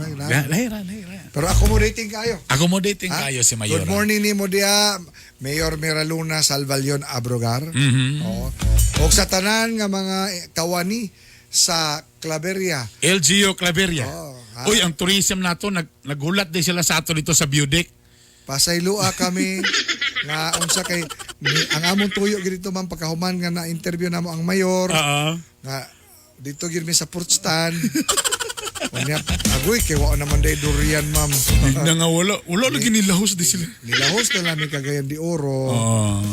Lahira. Pero accommodating kayo. Accommodating Ha? kayo si Mayora. Good morning ni mo dia, Mayor Miraluna Salvalion Abrogar. Mhm. Oo. O sa tanan nga mga kawani sa Claveria. LGO Claveria. Oo, ha? Uy, ang tourism nato naghulat din sila sa ato dito sa Beaudeck. Pasaylua kami nga unsa kay ang among tuyo gidito man pagkahuman nga na interview namo ang mayor nga dito gid mi sa porch stand. Unya agoy kay wa naman day durian ma'am. Na nga wala lagi nilahos di sila. Nilahos na namin Cagayan de Oro. Oh.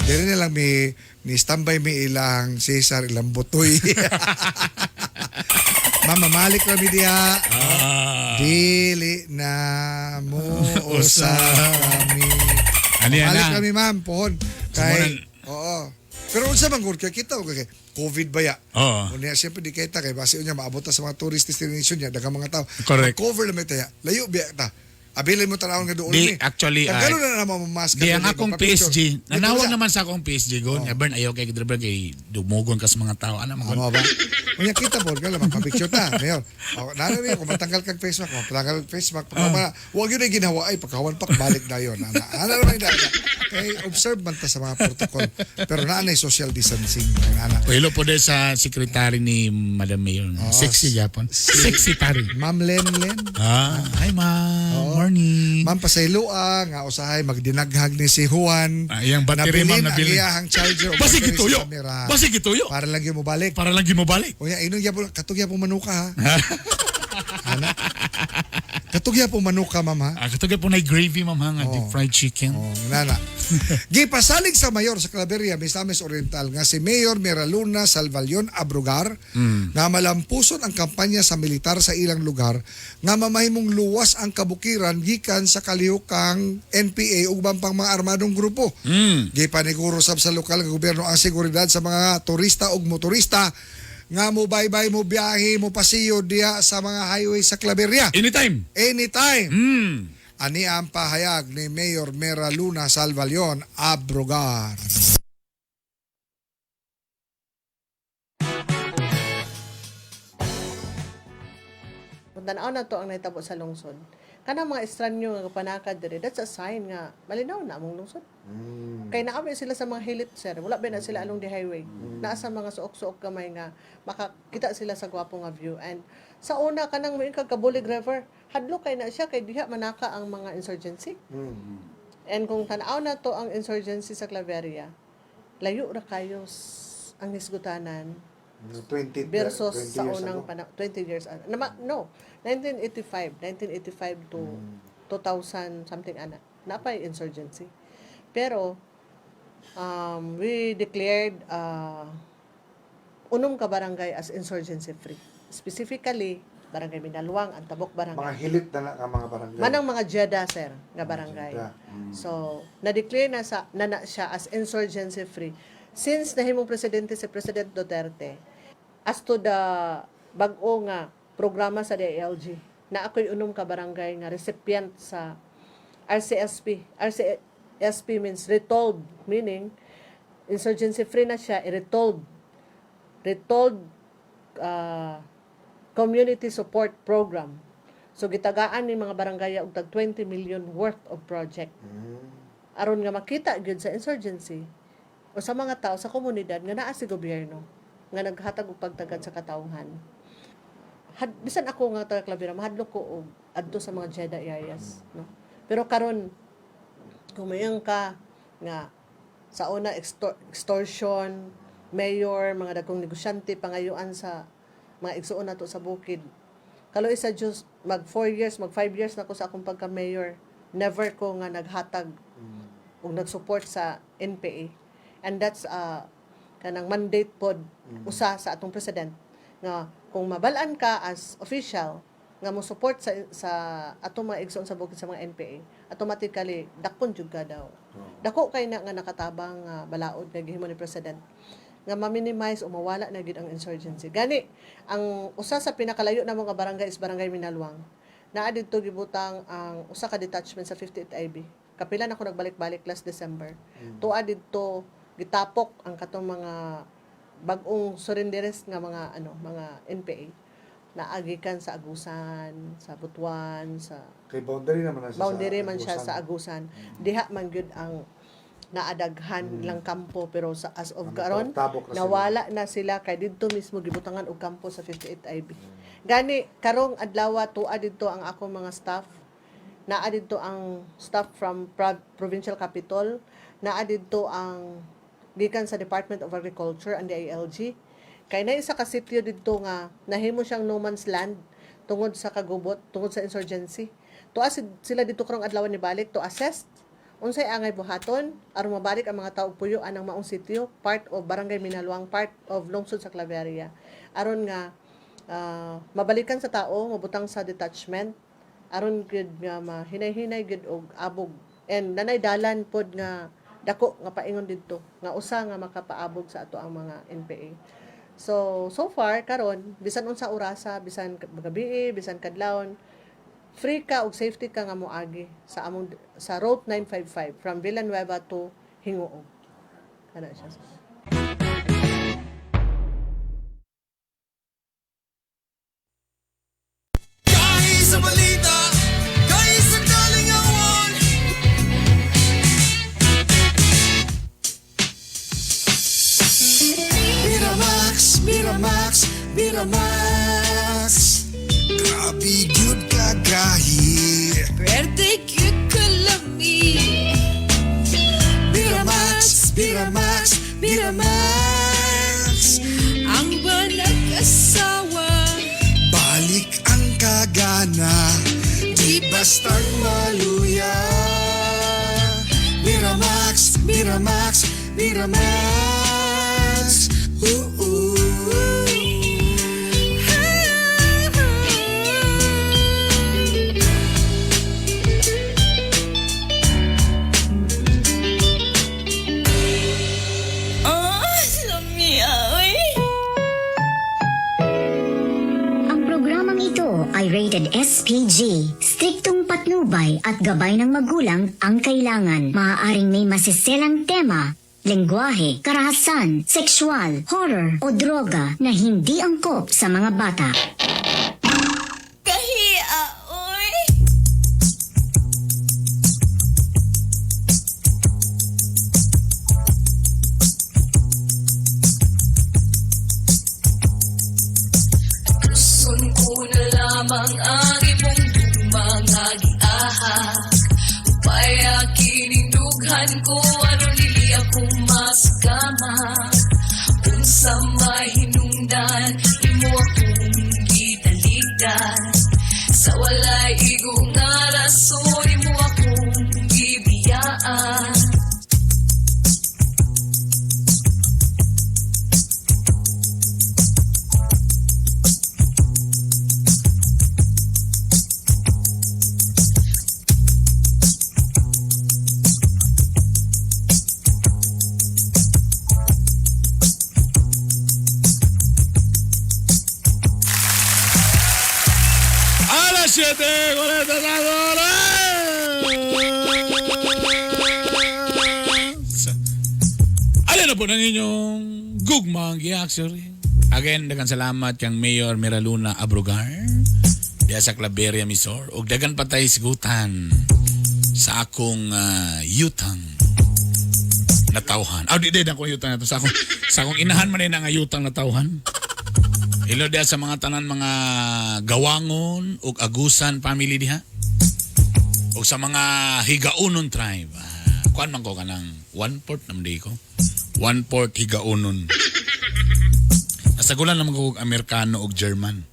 Diri na lang ni standby mi ilang Cesar ilang butoy. Mama malik kami diha. Dili na mo usa kami. Ano yan Malik na? kami ma'am pohon. Kay oo. Pero unsa man gud kay kita o kay COVID ba ya? Oo. Unya siyempre di kita kay base unya maabot ta sa mga tourist destination niya daghang mga tao. Correct. Cover na taya. Layo biya ta. Abilin mo tanawon nga doon Di, ni. actually, Gano'n na naman mamask. Di ang akong PSG, nanawag naman sa akong PSG gon, Bern ayaw kay driver kay dumugon ka sa mga tao ana mga. Ano ba? Unya kita po, kala magpa-picture ta. Ngayon, nana niya kung matanggal kag face mask, matanggal kag face mask, wag yun ay ginawa ay pagkawan pa balik na yon. Ano naman ina. Kay observe man ta sa mga protocol. Pero naa nay social distancing ana. Hello po din sa secretary ni Madam Mayor. Sexy Japon. Sexy pari. Ma'am Len. Hi ma'am. Morning. Ma'am pasayloa nga usahay magdinaghag ni si Juan. Iyang battery ma'am Nabilin nabili. ang iyahang charger. o Basi battery sa gituyo. camera. Basi gituyo. Para lang gyud mo balik. Para lang mo balik. Unya inong gyapon katugya po manuka ha. Ana. Katugya po manuka ma'am ha. Katugay po na gravy ma'am ha, nga deep fried chicken. Oh, nana. Gipasalig sa mayor sa Claveria, Misamis Oriental nga si Mayor Miraluna Salvalion Abrogar nga malampuson ang kampanya sa militar sa ilang lugar nga mamahimong luwas ang kabukiran gikan sa kalihukang NPA ug ubang pang mga armadong grupo. Gipaniguro sab sa lokal nga gobyerno ang seguridad sa mga turista ug motorista nga mo baybay mo biyahe mo pasiyo diya sa mga highway sa Claveria. Anytime. Ani ang pahayag ni Mayor Miraluna Salvalion Abrogar. Kung tanaw na to ang naitabo sa lungsod, kanang mga estranyo nga panakad diri, that's a sign nga malinaw na among lungsod. Kay naami sila sa mga hilit, sir. Wala ba na sila along the highway. Naa sa mga suok-suok kamay nga makakita sila sa gwapo nga view. And sa una kanang may kagabulig river, hadlo kay na siya kay diha manaka ang mga insurgency. And kung tanaw na to ang insurgency sa Claveria, layo ra kayo ang hisgutanan 20 versus 20 sa years unang ago. 20 years ago. No, 1985 to 2000 something ana. Napay insurgency. Pero we declared unom ka barangay as insurgency free. Specifically, Barangay Minalwang, Antabok Barangay. Mga hilit na nga mga barangay. Manang mga Jeddah, sir, nga barangay. So, na-declare na siya as insurgency free. Since nahimong presidente si President Duterte, as to the bag-o nga programa sa DILG, na ako'y unom ka barangay nga recipient sa RCSP. RCSP means retold, meaning insurgency free na siya, retold community support program. So gitagaan ni mga barangay og tag 20 million worth of project. Aron nga makita gyud sa insurgency o sa mga tao sa komunidad nga naa si gobyerno nga naghatag og pagtagad sa katawhan. Bisan ako nga taga Claveria, mahadlok ko og adto sa mga Jeddah areas, no. Pero karon kumayang ka nga sa una extortion, mayor, mga dagkong negosyante pangayuan sa mga igsuon nato sa bukid. Kaloy sa Diyos, mag 5 years na ko sa akong pagka-mayor, never ko nga naghatag o nag-support sa NPA. And that's kanang mandate pod usa sa atong president nga kung mabalaan ka as official nga mo support sa atong mga igsoon sa bukid sa mga NPA, automatically dakon jud ka daw. Dako kay na nga nakatabang balaod nga gihimo ni president nga ma-minimize o mawala na gid ang insurgency. Gani ang usa sa pinakalayo na mga barangay is Barangay Minalwang. Naa didto gibutang ang usa ka detachment sa 58th IB. Kapila na ako nagbalik-balik last December. Tuwa didto gitapok ang katong mga bag-ong surrenderes nga mga mga NPA na agikan sa Agusan, sa Butuan, sa Kay boundary naman na siya boundary sa man siya Agusan. sa Agusan. Diha man gyud ang naadaghan lang kampo, pero sa as of karon tabok na nawala na sila kay didto mismo gibutangan og kampo sa 58th IB. Gani karong adlaw tuwa didto ang akong mga staff. Naa didto ang staff from provincial capital, naa didto ang gikan sa Department of Agriculture and the DILG. Kay na isa ka sitio didto nga nahimo siyang no man's land tungod sa kagubot, tungod sa insurgency. Tuwa sila dito karong adlaw ni balik to assess unsay angay buhaton aron mabalik ang mga tawo puyo anang maong sitio, part of Barangay Minalwang, part of lungsod sa Claveria. Aron nga mabalikan sa tao, mabutang sa detachment, aron gid nga mahinay-hinay gid og abog. And nanay dalan pod nga dako nga paingon didto nga usa nga makapaabog sa ato ang mga NPA. So far karon bisan unsa orasa, bisan gabi, bisan kadlawon, free ka og safety ka nga moagi sa among sa Route 955 from Villanueva to Hinguog. Kana siya. Kahit sa balita, kahit sa kalingawan. Miramax, Miramax, Miramax. Grabe gyud ka gahi. Pwede cute ka lami. Miramax, Miramax, Miramax. Ang balag asawa. Balik ang kagana, di bastang maluya. Miramax, Miramax, Miramax. Ooh. Ang programang ito ay rated SPG. Striktong patnubay at gabay ng magulang ang kailangan. Maaaring may masiselang tema, lengguwahe, karahasan, sexual, horror o droga na hindi angkop sa mga bata. Kahiya, oy. Gusto ko na lamang ang imong dumangagiahak. Upaya kinindughan ko ano nili akong masgama. Unsa mahinungdan, imo akong gitaligdan. Sa walay igong nga rason, imo akong gibiyaan. Alas 7:40 na oras! Alin na po ng inyong gugmang gi-aksyon. Again, dagan salamat kang Mayor Miraluna Abrogar diya sa Claveria, Misor. Ug dagan patay sigutan sa akong yutang na tawhan. Di akong yutang na to. Sa akong inahan man na nga yutang na tawhan. Ilo diya sa mga tanan mga gawangon ug agusan family diha. Ug sa mga higaunon tribe. Kuan man ko kanang 1/4 naman di ko. 1/4 higaunon. Nasagulan naman ko og Amerikano ug German.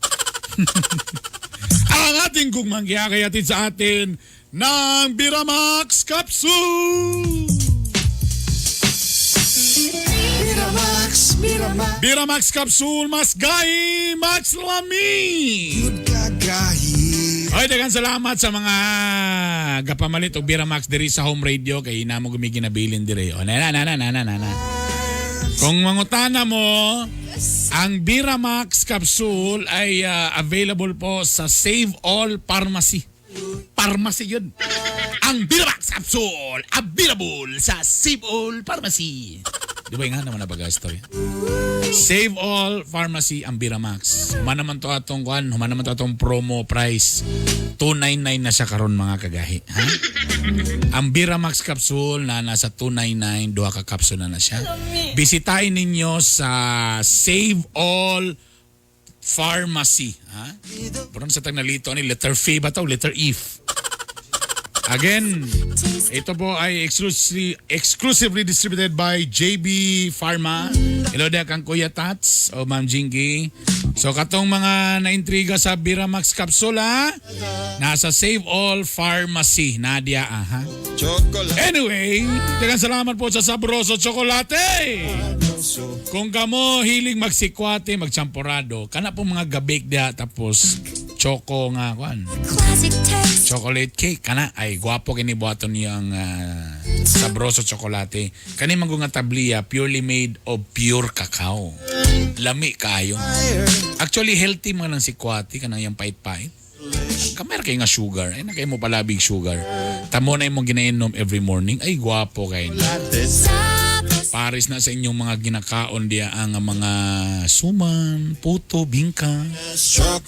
Ang ating gugmang giyakayatid sa atin ng Biramax Capsule! Miramax, Biramax Capsule, mas gai, mas lami. Kagahi. Oy, daghang salamat sa mga gapamalit og Biramax diri sa home radio kay ina mo gumigi na bilin diri. O na. Kung mangutana mo, ang Biramax Capsule ay available po sa Save All Pharmacy. Pharmacy yun. Ang Biramax Capsule available sa Save All Pharmacy. Di ba nga naman na baga-story? Save All Pharmacy ang Biramax. Human naman to atong promo price. 299 na siya karon mga kagahi. Ha? Ang Biramax capsule na nasa 299, duha ka capsule na siya. Bisitahin ninyo sa Save All Pharmacy. Ha? Pero sa tag nalito ni letter F ba to? Letter F. Again, ito po ay exclusively distributed by JB Pharma. Hello dia kang Kuya Tats o Ma'am Jinky. So katong mga naintriga sa Biramax capsule ha, nasa Save All Pharmacy. Nadia aha. Anyway, daghang salamat po sa Sabroso Chocolate. Kung kamo hiling magsikwate, magchampurado, kana po mga gabake dia tapos choco nga kwan. Chocolate cake kana ay gwapo kini buhaton niyang Sabroso Chocolate. Kani man nga tabliya purely made of pure cacao. Lami kayo. Actually healthy man lang si kwati kana yang pait-pait. Kamer kay nga sugar. Ay na kay mo pala big sugar. Tamo na imong ginainom every morning. Ay gwapo kay. Paris na sa inyong mga ginakaon diya ang mga suman, puto, bingka.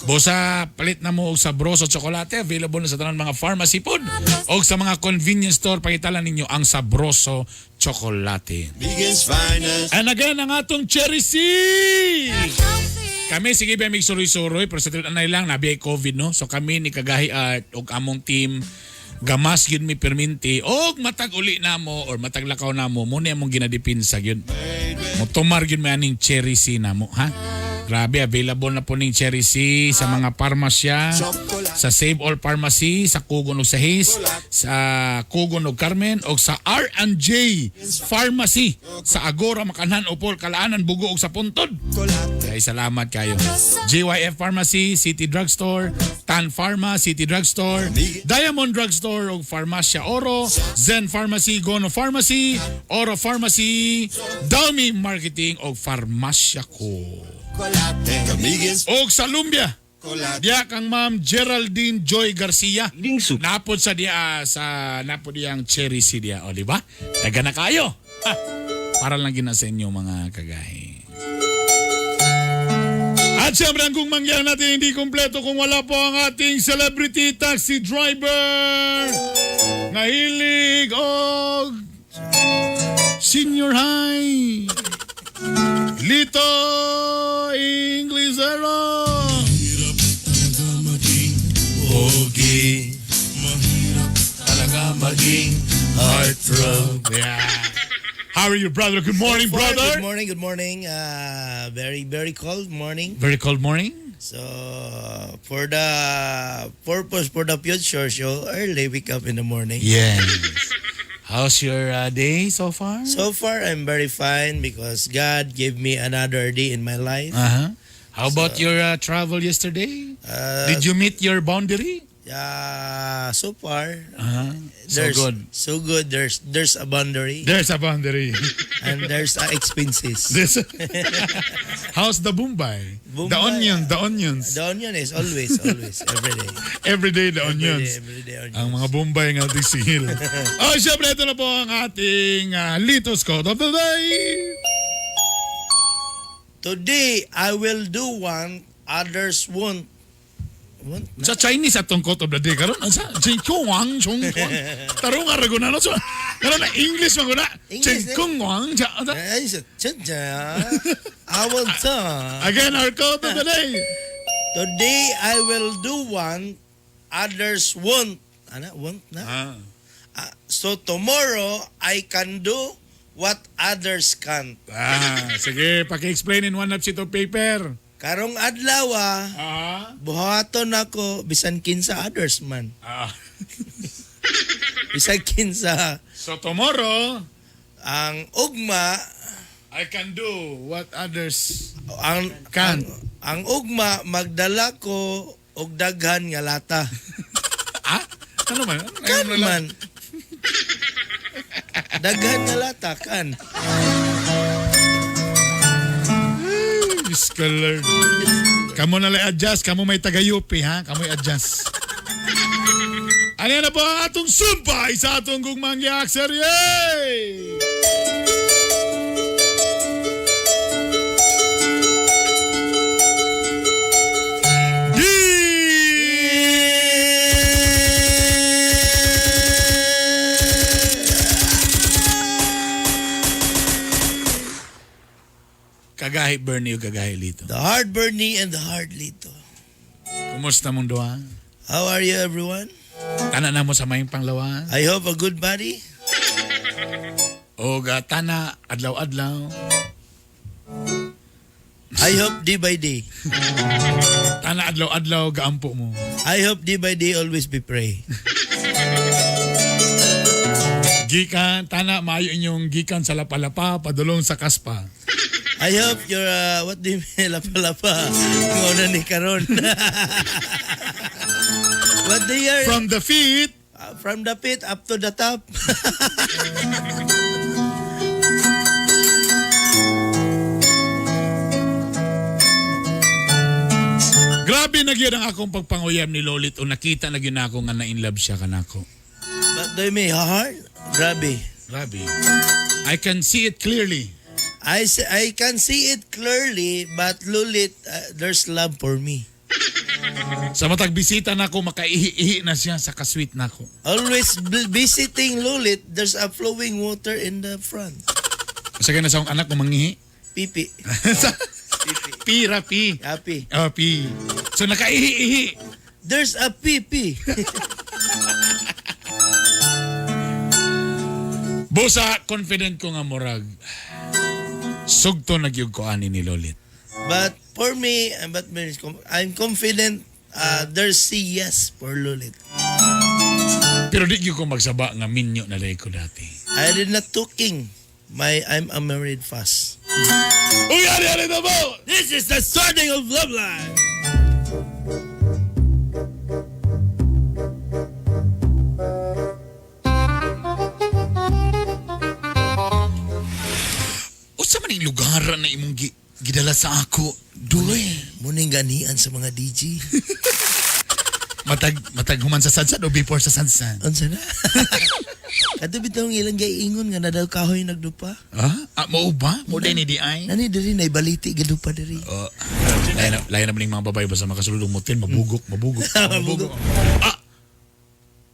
Bosa, palit na mo og Sabroso Chocolate. Available na sa tanan mga pharmacy food. O sa mga convenience store, pakitalan ninyo ang Sabroso Chocolate. And again, ang atong Cherry C! Kami, sige ba may suroy-suroy, pero sa tinanay lang, nabiyay COVID, no? So kami ni Kagahi Art o among team, gamas yun mi perminti o matag uli na mo or matag lakaw na mo muna mong ginadipinsa yun mo tumar yun may aning Cherry C na mo ha. Grabe, available na po ning Cherry C sa mga parmasya, sa Save All Pharmacy, sa Kugon o sa Hayes, sa Kugon o Carmen, o sa R&J Pharmacy, sa Agora, Makanhan, Opol, Kalaanan, Bugo, o sa Puntod. Kaya salamat kayo. JYF Pharmacy, City Drugstore, Tan Pharma, City Drugstore, Diamond Drugstore, o Pharmacia Oro, Zen Pharmacy, Gono Pharmacy, Oro Pharmacy, Dalmi Marketing, o Pharmacia Ko. O sa Lumbia, diya kang Ma'am Geraldine Joy Garcia. Napod sa diya napod diyang Cherry C diya. O di ba? Taga na kayo. Ha, para lang gina sa inyo mga kagahi. At siyempre kung mangyari natin hindi kompleto kung wala po ang ating celebrity taxi driver. Nahilig o senior high. Lito Inglesero. Mahirap talaga maging pogi. Mahirap talaga maging heartthrob. Yeah. How are you, brother? Good morning, brother. Good morning. Very cold morning. Very cold morning? So, for the purpose for the future show, early wake up in the morning. Yes. How's your day so far? So far, I'm very fine because God gave me another day in my life. Uh-huh. How about your travel yesterday? Did you meet your boundary? So far, So So good. good. There's a boundary. There's a boundary. And there's expenses. How's the Bombay? The onions. The onion is always, every day. Every day the onions. Every day onions. Ang mga Bombay ng ating sihil. Siyempre ito na po ang ating Litos Quote of the Day. Today, I will do one others won't. Sa Chinese atong quote of the day karon sa Jingkong Wang Chung tarong aragon na so karon na English man guna Jingkong Wang cha again our quote of the day. Today I will do one others won't. Won't na? So tomorrow I can do what others can't. Sige, paki-explain in one sheet of paper. Karong adlaw buhaton ako bisan kinsa others man. Bisan kinsa. So tomorrow ang ugma I can do what others Ang Can. ang ugma magdala ko og daghan nga lata. Ah? Ano man? Kan man. Daghan nga lata kan. Scholar. Kamu na lang adjust. Kamu may taga-UP, ha? Kamu adjust. Ano na po ang atong sumpay sa atong gugmang yaksar, yay! Kagahi Bernie o kagahi Lito. The hard Bernie and the hard Lito. Kumusta mong duha? How are you everyone? Tana na mo sa mayong panglawan? I hope a good body. O tana adlaw-adlaw? I hope day by day. Tana adlaw-adlaw gaampo mo? I hope day by day always be pray. Gikan, tana maayo inyong gikan sa lapalapa, padulong sa kaspa. I hope you're, what do you mean, lapa-lapa? Ngona ni karon. What do you From the feet. From the pit up to the top. Grabe na gyud ang akong pagpanguyam ni Lolit o nakita na gyud nako nga na-inlove siya kanako. What do you mean, hard? Grabe. Grabe. I can see it clearly. I can see it clearly, but Lulit, there's love for me. Sa matag bisita nako makaihi-ihi na siya sa kasweet nako. Always visiting Lulit, there's a flowing water in the front. Sa kanya sa akong anak ko mangihi. Pipi. Pira, pi. Happy. Oh, pi. So nakaihi-ihi. There's a pipi. Busa, confident ko nga murag. Sugto nagyug ko ani ni Lolit. But for me, I'm confident there's yes for Lulit. Pero di gyud ko magsaba nga minyo na lay ko dati. I did not talking. I'm a married fast. Uy, ari na mo! This is the starting of Love Live. Usa man yung lugaran na imong gidala sa ako. Doy. Muning ganian sa mga DJ. Matag human sa sansad o before sa sansad? Unsa na? Kato bitong ilang gay-ingon nga na daw kahoy nagdupa. Ah, mo ba? Mo din ni di ay? Nani diri na ibaliti gadupa diri. Layan naman yung mga babae basta makasuludong motel, mabugok. Mabugok. Ah!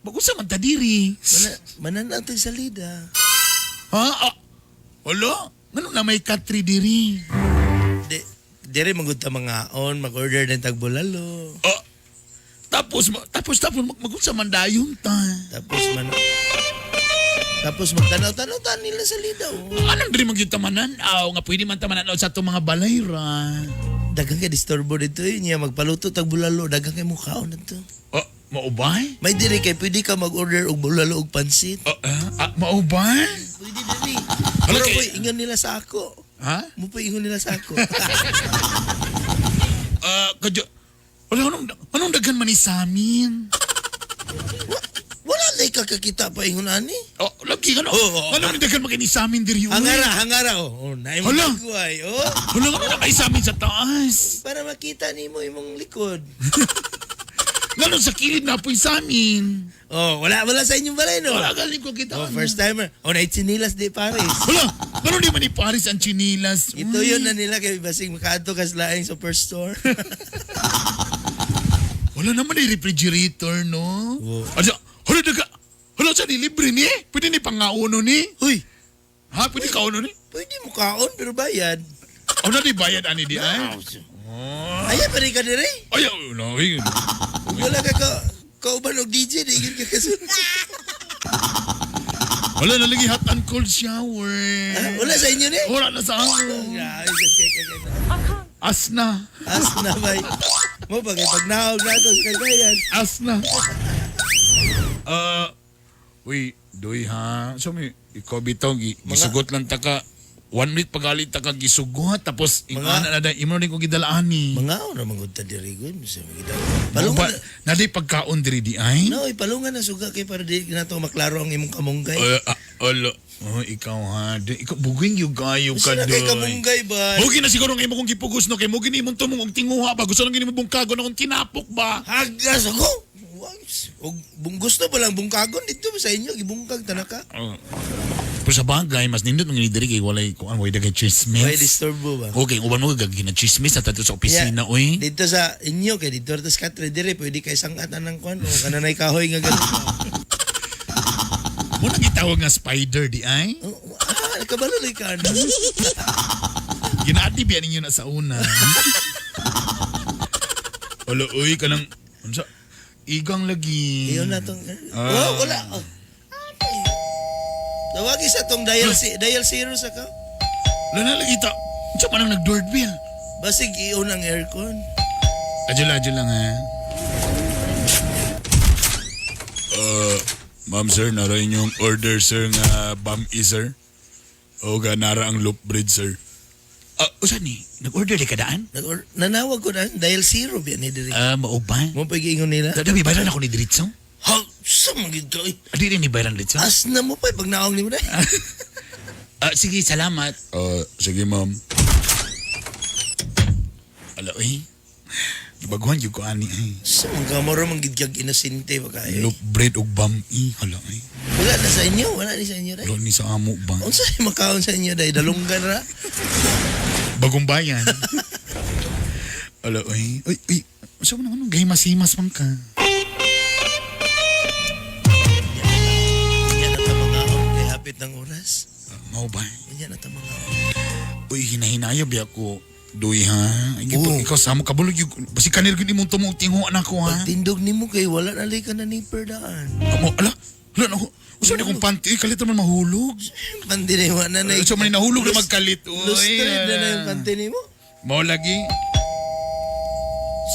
Bago sa mantadiri. Mananatag sa lida. Ha? Ah! Wala? Ganun na may katri diri. Diri magudta mga mag-order ng tagbulalo. Ah! Tapos magunsa mandayon ta. Tapos magtanaw-tanaw nila sa lida. Anong diri magyutamanan? Nga pwede man tamanan sa itong mga balay ra. Dagang ka disturbo dito niya magpaluto tag bulalo, dagang kay mukhaon nito. Maubay? May diri kay pwede ka mag-order og bulalo og pansit. Maubay? Pwede diri. Pero po ingon nila sa ako. Ha? Mo po ingon nila sa ako. Kadyo. Wala, anong daghan man ni sa amin? Wala na kakakita pa ingon ani. Lagi ka no? Anong daghan man ni sa amin diri? Hangara. Naay mo kuway. Wala na kay sa amin sa taas. Para makita nimo imong likod. Lalo sa kilid na po sa amin. Wala sa inyong balay, no? Wala galing ko kita. First timer. Naay chinilas di Paris. Wala, gano'n di man ni Paris ang chinilas. Ito yun na nila kay basing makaadto kas laing superstore. Wala naman ni refrigerator, no? Hala sa libre ni? Pwede ni pangauno ni? Uy! Ha? Pwede kauno ni? Pwede mo kaon, pero bayad. Na di bayad ani di ay? Ayaw pa rin ka dire? Ayaw, no. Wala ka kauban og DJ, di ka kasunod. Wala na lagi hot and cold shower. Wala sa inyo ni? Wala na sa ako. Asna bay. Mo pag naog nato sa kagayan. Asna. Uy, doy ha. So may ikaw bitong misugot lang taka 1 minute pagalit ta kag gisugot tapos Mga- imo na din ko gidalaan ni. Mga una mangudta diri gud sa magida. Palungan Palungan. na di pagkaon diri di ay. No, palungan na suga kay para di nato maklaro ang imong kamunggay. Alo. Oh, ikaw ha. Ikaw buging yung gayo ka Sila kay doy. kamunggay ba? Mugi na siguro ng imo kong gipugos no kay mugi ni imong tumong og tinguha ba gusto lang gini mo bungkagon akong tinapok ba. Hagas ako. Og gusto pa lang bungkagon dito sa inyo gibungkag tanaka. Pero sa bagay mas nindot ng diri kay walay kuan way dagay chismis. May disturbo ba? Okay, uban mo gagawin na chismis at ato sa opisina, oy. Dito sa inyo kay dito sa katre dire pwede kay sangatan ng kwan o kananay kahoy nga ganun. Mo nang gitawag nga spider di ay? Kabaloy ka na. Ginaati biya ninyo na sa una. Wala, uy, kanang, unsa, igang lagi. Iyon na tong, wala. Oh. Tawagi sa tong dial zero sa ka. Wala na lagi ta. Unsa man ang nag-doorbell? Basig iyon ang aircon. Adyo lang ha. Ma'am sir, nara inyong order sir nga bam-i sir. O ganara ang loop bridge sir. Usa ni? Nag-order di kadaan? Nanawag ko na dial zero biya ni diri. Mauban. Mo pagiingon nila. Dami bayaran ako ni Diritso. Ha, sa magid ka. Adi rin ni bayaran Diritso. As na mo pa pag naong ni mo dai. Sige, salamat. Sige ma'am. Ala, eh. Baguhan yung ko ani eh. Sa mga kamaro manggidkag inosente ba kayo? Loop bread o bam-i. Hala eh. Wala na sa inyo, wala ni sa inyo dai. Wala ni sa amo ba? Unsa makaon sa inyo dai dalunggan ra? Bagong bayan. Ala, eh. Uy. Saan mo naman? Gay masimas man ka. Yan at mga kay hapit ng oras. Mau ba? Yan at mga Uy, hinahinayo biya ko. Duy ha. Ikaw sa mo kabulog yung... Basi kanir gini mong tumong na ko ha. Pagtindog ni mo kay wala na ka na ni perdaan. Ala na ako. Usa ni kong panty, kalit naman mahulog. Panty na yung na Usa man nahulog na magkalit. Lustrade na yung panty ni mo. Mao lagi.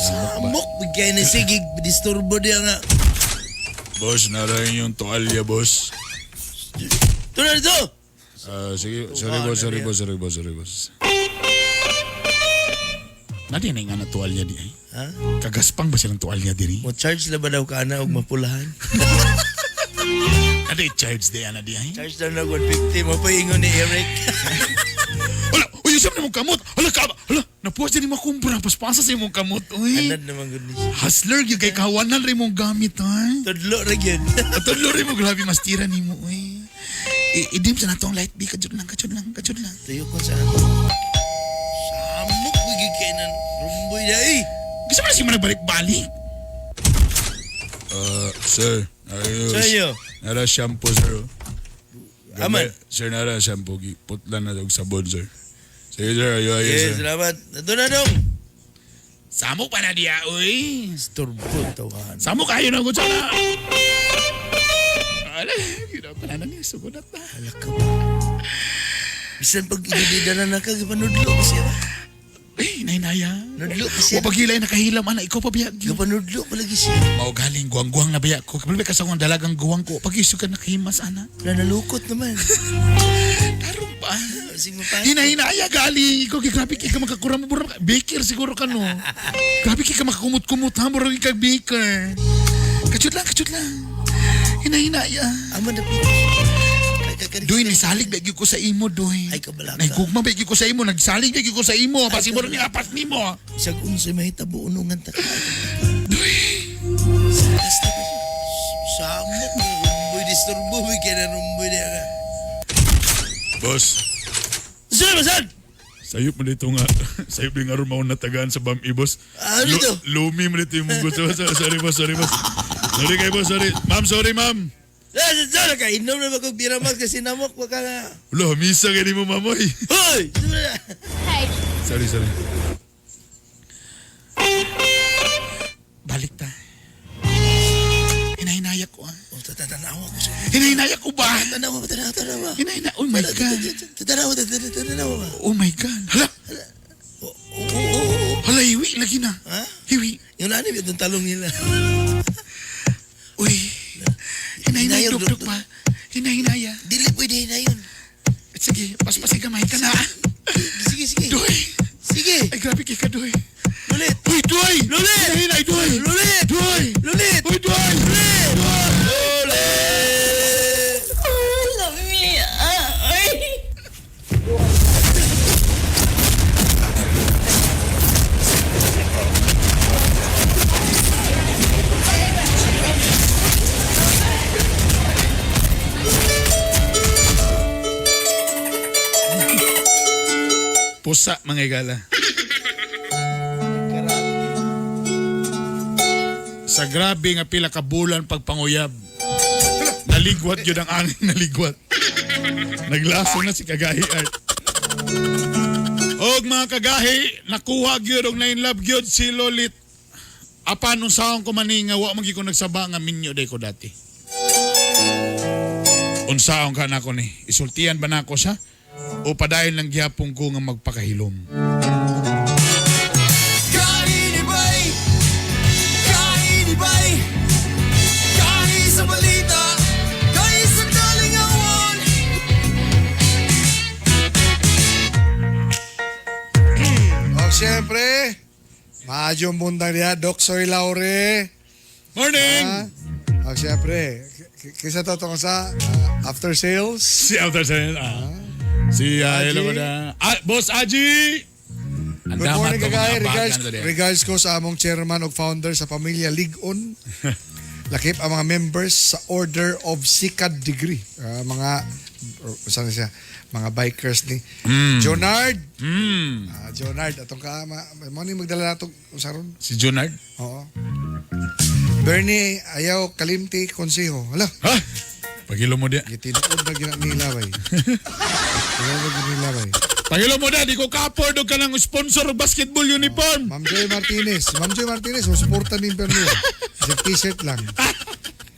Samok, bigay na sige, disturbo diya nga. Boss, narayan yung toalya, boss. Ito na ito! Sige, sorry boss. Nadi na nga na tuwalya di ay. Ha? Kagaspang ba silang tuwalya diri? Mo charge na ba daw ka na og mapulahan? Nadi charge di ana di ay. Charge daw na 150 mo pa ingon ni Eric. Wala, uy usap na mong kamot. Hala ka ba? Hala, napuwas din makumpra paspasa sa imong kamot. Uy. Anad naman gud ni. Hustler gyud kay kawanan rin mong gamit ha. Tudlo ra gyud. Tudlo rin mo grabe mastira nimo uy. Idim sa natong light bi kajud lang. Tuyo ko sa Samok bigay kay nan rumboy dai. Gusto mo na siya nagbalik-balik? Sir. Ayos. Sa'yo. Nara shampoo, sir. Aman. Sir, nara shampoo. Putlan na og sabon, sir. Sige, sir. Ayos, Yes, sir. salamat. Doon na dong. Samok pa na diya, uy. Turbo tawahan. Samok kayo na gud sana. Ala, ginapanan niya. Sugunat na. Halaka ba? Bisan pag inididala na ka, gipanudlo ka siya. Eh, nainaya. Nudlo ka siya. O pagilay nakahilam, ana, ikaw pa biya. Gipanudlo pa lagi siya. Mao galing, guwang-guwang na biya ko. Kapalibay ka sa akong dalagang guwang ko. Pag-iso ka nakahimas, ana. Nalukot naman. Tarong pa. Sing mo pa. Hinahinaya galing. Ikaw, grabe ka makakuram mo. Baker siguro ka, no? Grabe ka makakumot-kumot, ha? Mura ka baker. Kachut lang. Hinahinaya. Aman na Doy, nisalig bagi ko sa imo, Doy. Ay, kabalaka. Naigugma bagi ko sa imo. Nagsalig bagi ko sa imo. Pasi mo rin yung apat ni mo. Isag unsay mahitabo unungan ta. Doy. Samok na rumboy. Disturbo. Bigyan na rumboy niya ka. Boss. Saan? Sayop mo dito nga. Sayop din nga rin natagaan sa bam boss. Ano dito? Lumi mo dito yung mong gusto. Sorry, boss. Sorry kayo, boss. Sorry, ma'am. Saan ka? Inom na ba kong biramas kasi namok ba ka nga? Wala, misa ka mo, mamoy. Hoy! Sorry. Balik ta. Hinahinayak ko, ah. Tatanawa ko siya. Hinahinayak ko ba? Tanawa. Oh my God. Tanawa ba? Oh my God. Hala. Hala, hiwi lagi na. Ha? Hiwi. Yung nanib yung talong nila. Uy. Hinahinaya, duk pa. Hinahinaya. Dili pwede na yun. Sige, paspasi kamay ka na. Sige, sige. Doy. Sige. Ay, grabe kay ka, Doy. Lulit. Uy, Doy! Lulit! Hinay, Doy! Lulit! Doy! Lulit! Uy, Doy! Lulit! Lulit! Love me. Ay. Pusa, mga igala. Sa grabe nga pila ka bulan pagpanguyab. Naligwat yun ang angin naligwat. Naglaso na si Kagahi Art. Og mga Kagahi, nakuha gyud og nain love gyud si Lolit. Apa nung saong ko maninga, wa magi ko nagsaba nga minyo day ko dati. Unsaon ka na ko ni? Isultian ba na ako siya? O padayon lang gihapon ko nga magpakahilom? Kainibay! Kainibay! Kahi sa balita! Kahi sa dalingawan! O siyempre, maayong bundang niya, Doc Soy Laure. Morning! O siyempre, kisa to tong sa after sales. Si After Sales. Si hello na. Boss Aji! Good morning, Kagay. Regards ko sa among chairman o founder sa Pamilya Ligon. Lakip ang mga members sa Order of Sikad Degree. Saan siya? Mga bikers ni Jonard. Jonard, atong ka, mani magdala na itong usaron. Si Jonard? Oo. Bernie, ayaw kalimti konseho. Hala. Ha? Pagilo mo dia. Gitinuod na ginanilabay. Ginanilabay. Pagilo mo dia, di ko ka-afford ka ng sponsor of basketball uniform. Ma'am Joy Martinez, suporta ni Bernie. Sa t-shirt lang.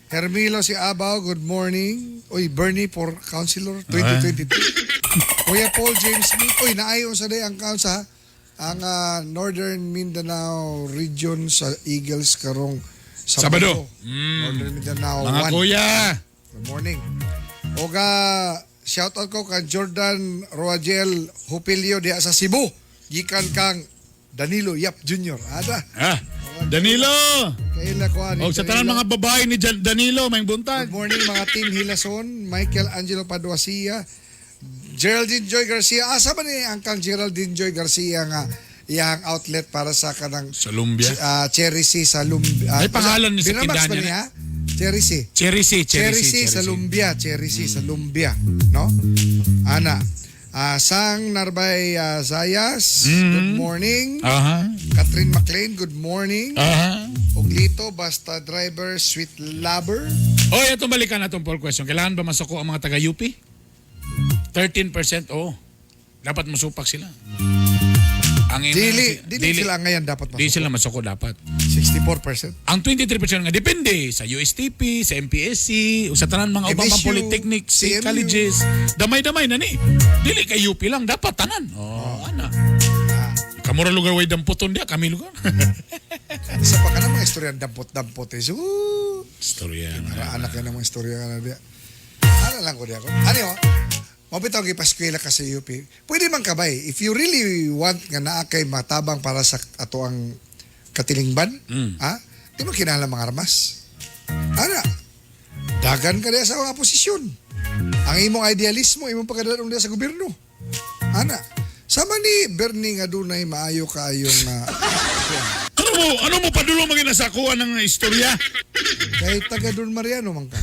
Hermilo si Abaw, good morning. Uy, Bernie for Councilor 2022. Kuya Paul James Smith. Uy, naayon sa day ang council ang Northern Mindanao region sa Eagles karong Sabado. Northern Mindanao Mga 1. kuya. Good morning. Oga, shoutout ko kang Jordan Roagel Hupilio diya sa Cebu. Gikan kang Danilo Yap Jr. Ada. Danilo! Kaila ko ani. O sa tanan mga babae ni Danilo, may buntag. Good morning mga team Hilason, Michael Angelo Paduasia, Geraldine Joy Garcia. Asa ba ni ang kang Geraldine Joy Garcia nga iyang outlet para sa kanang sa Lumbia. Cherry C sa Lumbia. Ay pangalan ni sa Binamax tindahan ba niya. niya? Cherry C. Cherry C sa Lumbia, Cherry C sa Lumbia, no? Ana. Sang Narbay Zayas, good morning. Catherine McLean, good morning. Oglito, basta driver, sweet lover. Oy, itong balikan na itong poll question. Kailangan ba masuko ang mga taga-UP? 13%, dapat masupak sila. Ang Dili sila ngayon dapat Di sila masuko dapat. 64%. Ang 23% nga depende sa USTP, sa MPSC, o sa tanan mga ubang MSU, polytechnic, state CMU. colleges. Damay-damay na ni. Dili kay UP lang, dapat tanan. Ana. Kamura lugar way damputon dia, kami lugar. Isa pa ka na mga istorya dampot-dampot eh. Istorya. Anak yan ng mga istorya ka na dia. Ano lang ko dia ko. Ano yun? Mabitaw kay paskwela ka sa UP. Pwede man kabay. If you really want nga naa kay matabang para sa ato ang katilingban, di mo kinahanglan mga armas. Ana, dagan ka diya sa mga posisyon. Ang imong idealismo, imong pagkadalang diya sa gobyerno. Ana, sama ni Bernie nga dunay maayo kaayong ano mo padulo maging nasakuan ng istorya? Kay taga Don Mariano man ka.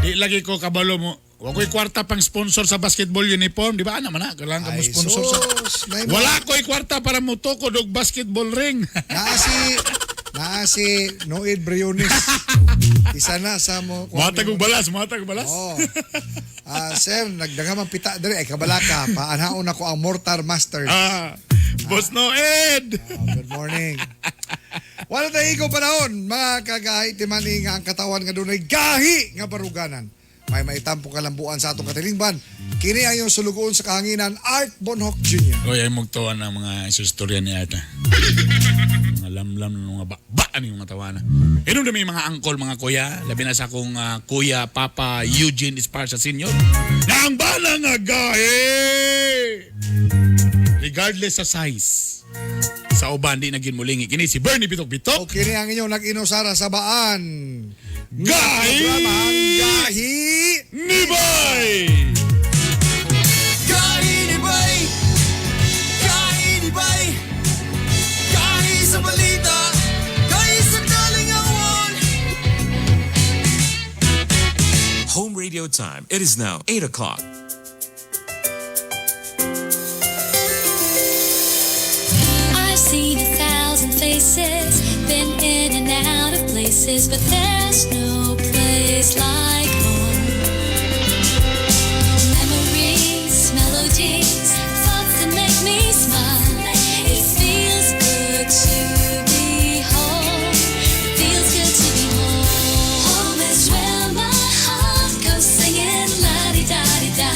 Di lagi ko kabalo mo. Wa ko'y kwarta pang sponsor sa basketball uniform, di ba? Ano man na, kailangan ka mo sponsor sa... Wala ko'y kwarta para mo tukod og basketball ring. Naa si Noed Briones. Isa na sa mo. Matag balas. Oo. Sir, nagdagamang pita dere ay kabalaka. Paanhaon ako ang Mortar Masters. Boss Noed. Good morning. Wala tayo ikaw panahon, mga kagahi timani nga ang katawan nga dunay gahi nga baruganan. may maitampong kalambuan sa atong katilingban. Kini ang iyong sulugoon sa kahanginan, Art Bonhoc Jr. O ay magtuwa ng mga istorya ni Ata. Mga lamlam ng mga baan yung mga tawana. Inom na may mga angkol, mga kuya. Labi na sa akong kuya, Papa Eugene Esparza Sr. Na ang bala nga gahe! Regardless sa size. Sa uban, di naging mulingi. Kini si Bernie Bitok-Bitok. O kini ang inyong nag-inusara sa baan. Gahi! Programang Gahi ni Bay! Gahi ni Bay! Gahi ni Bay! Gahi sa balita! Gahi sa dalingawan! Home radio time. It is now 8 o'clock. I've seen 1,000 faces, been in and out of places, but there's no place like home. Memories, melodies, thoughts that make me smile. It feels good to be home. It feels good to be home. Home is where my heart goes singing la-di-da-di-da.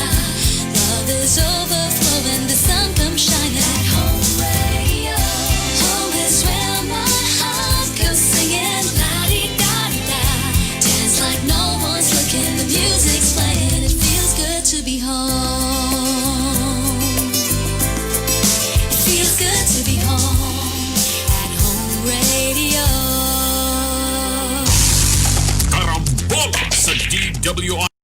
Love is overflowing, the sun comes shining. Home radio. Home is where my heart goes singing la-di-da-di-da. Dance like no one's looking, the music's playing. It feels good to be home. It feels good to be home at Home Radio. Karambola sa DWI.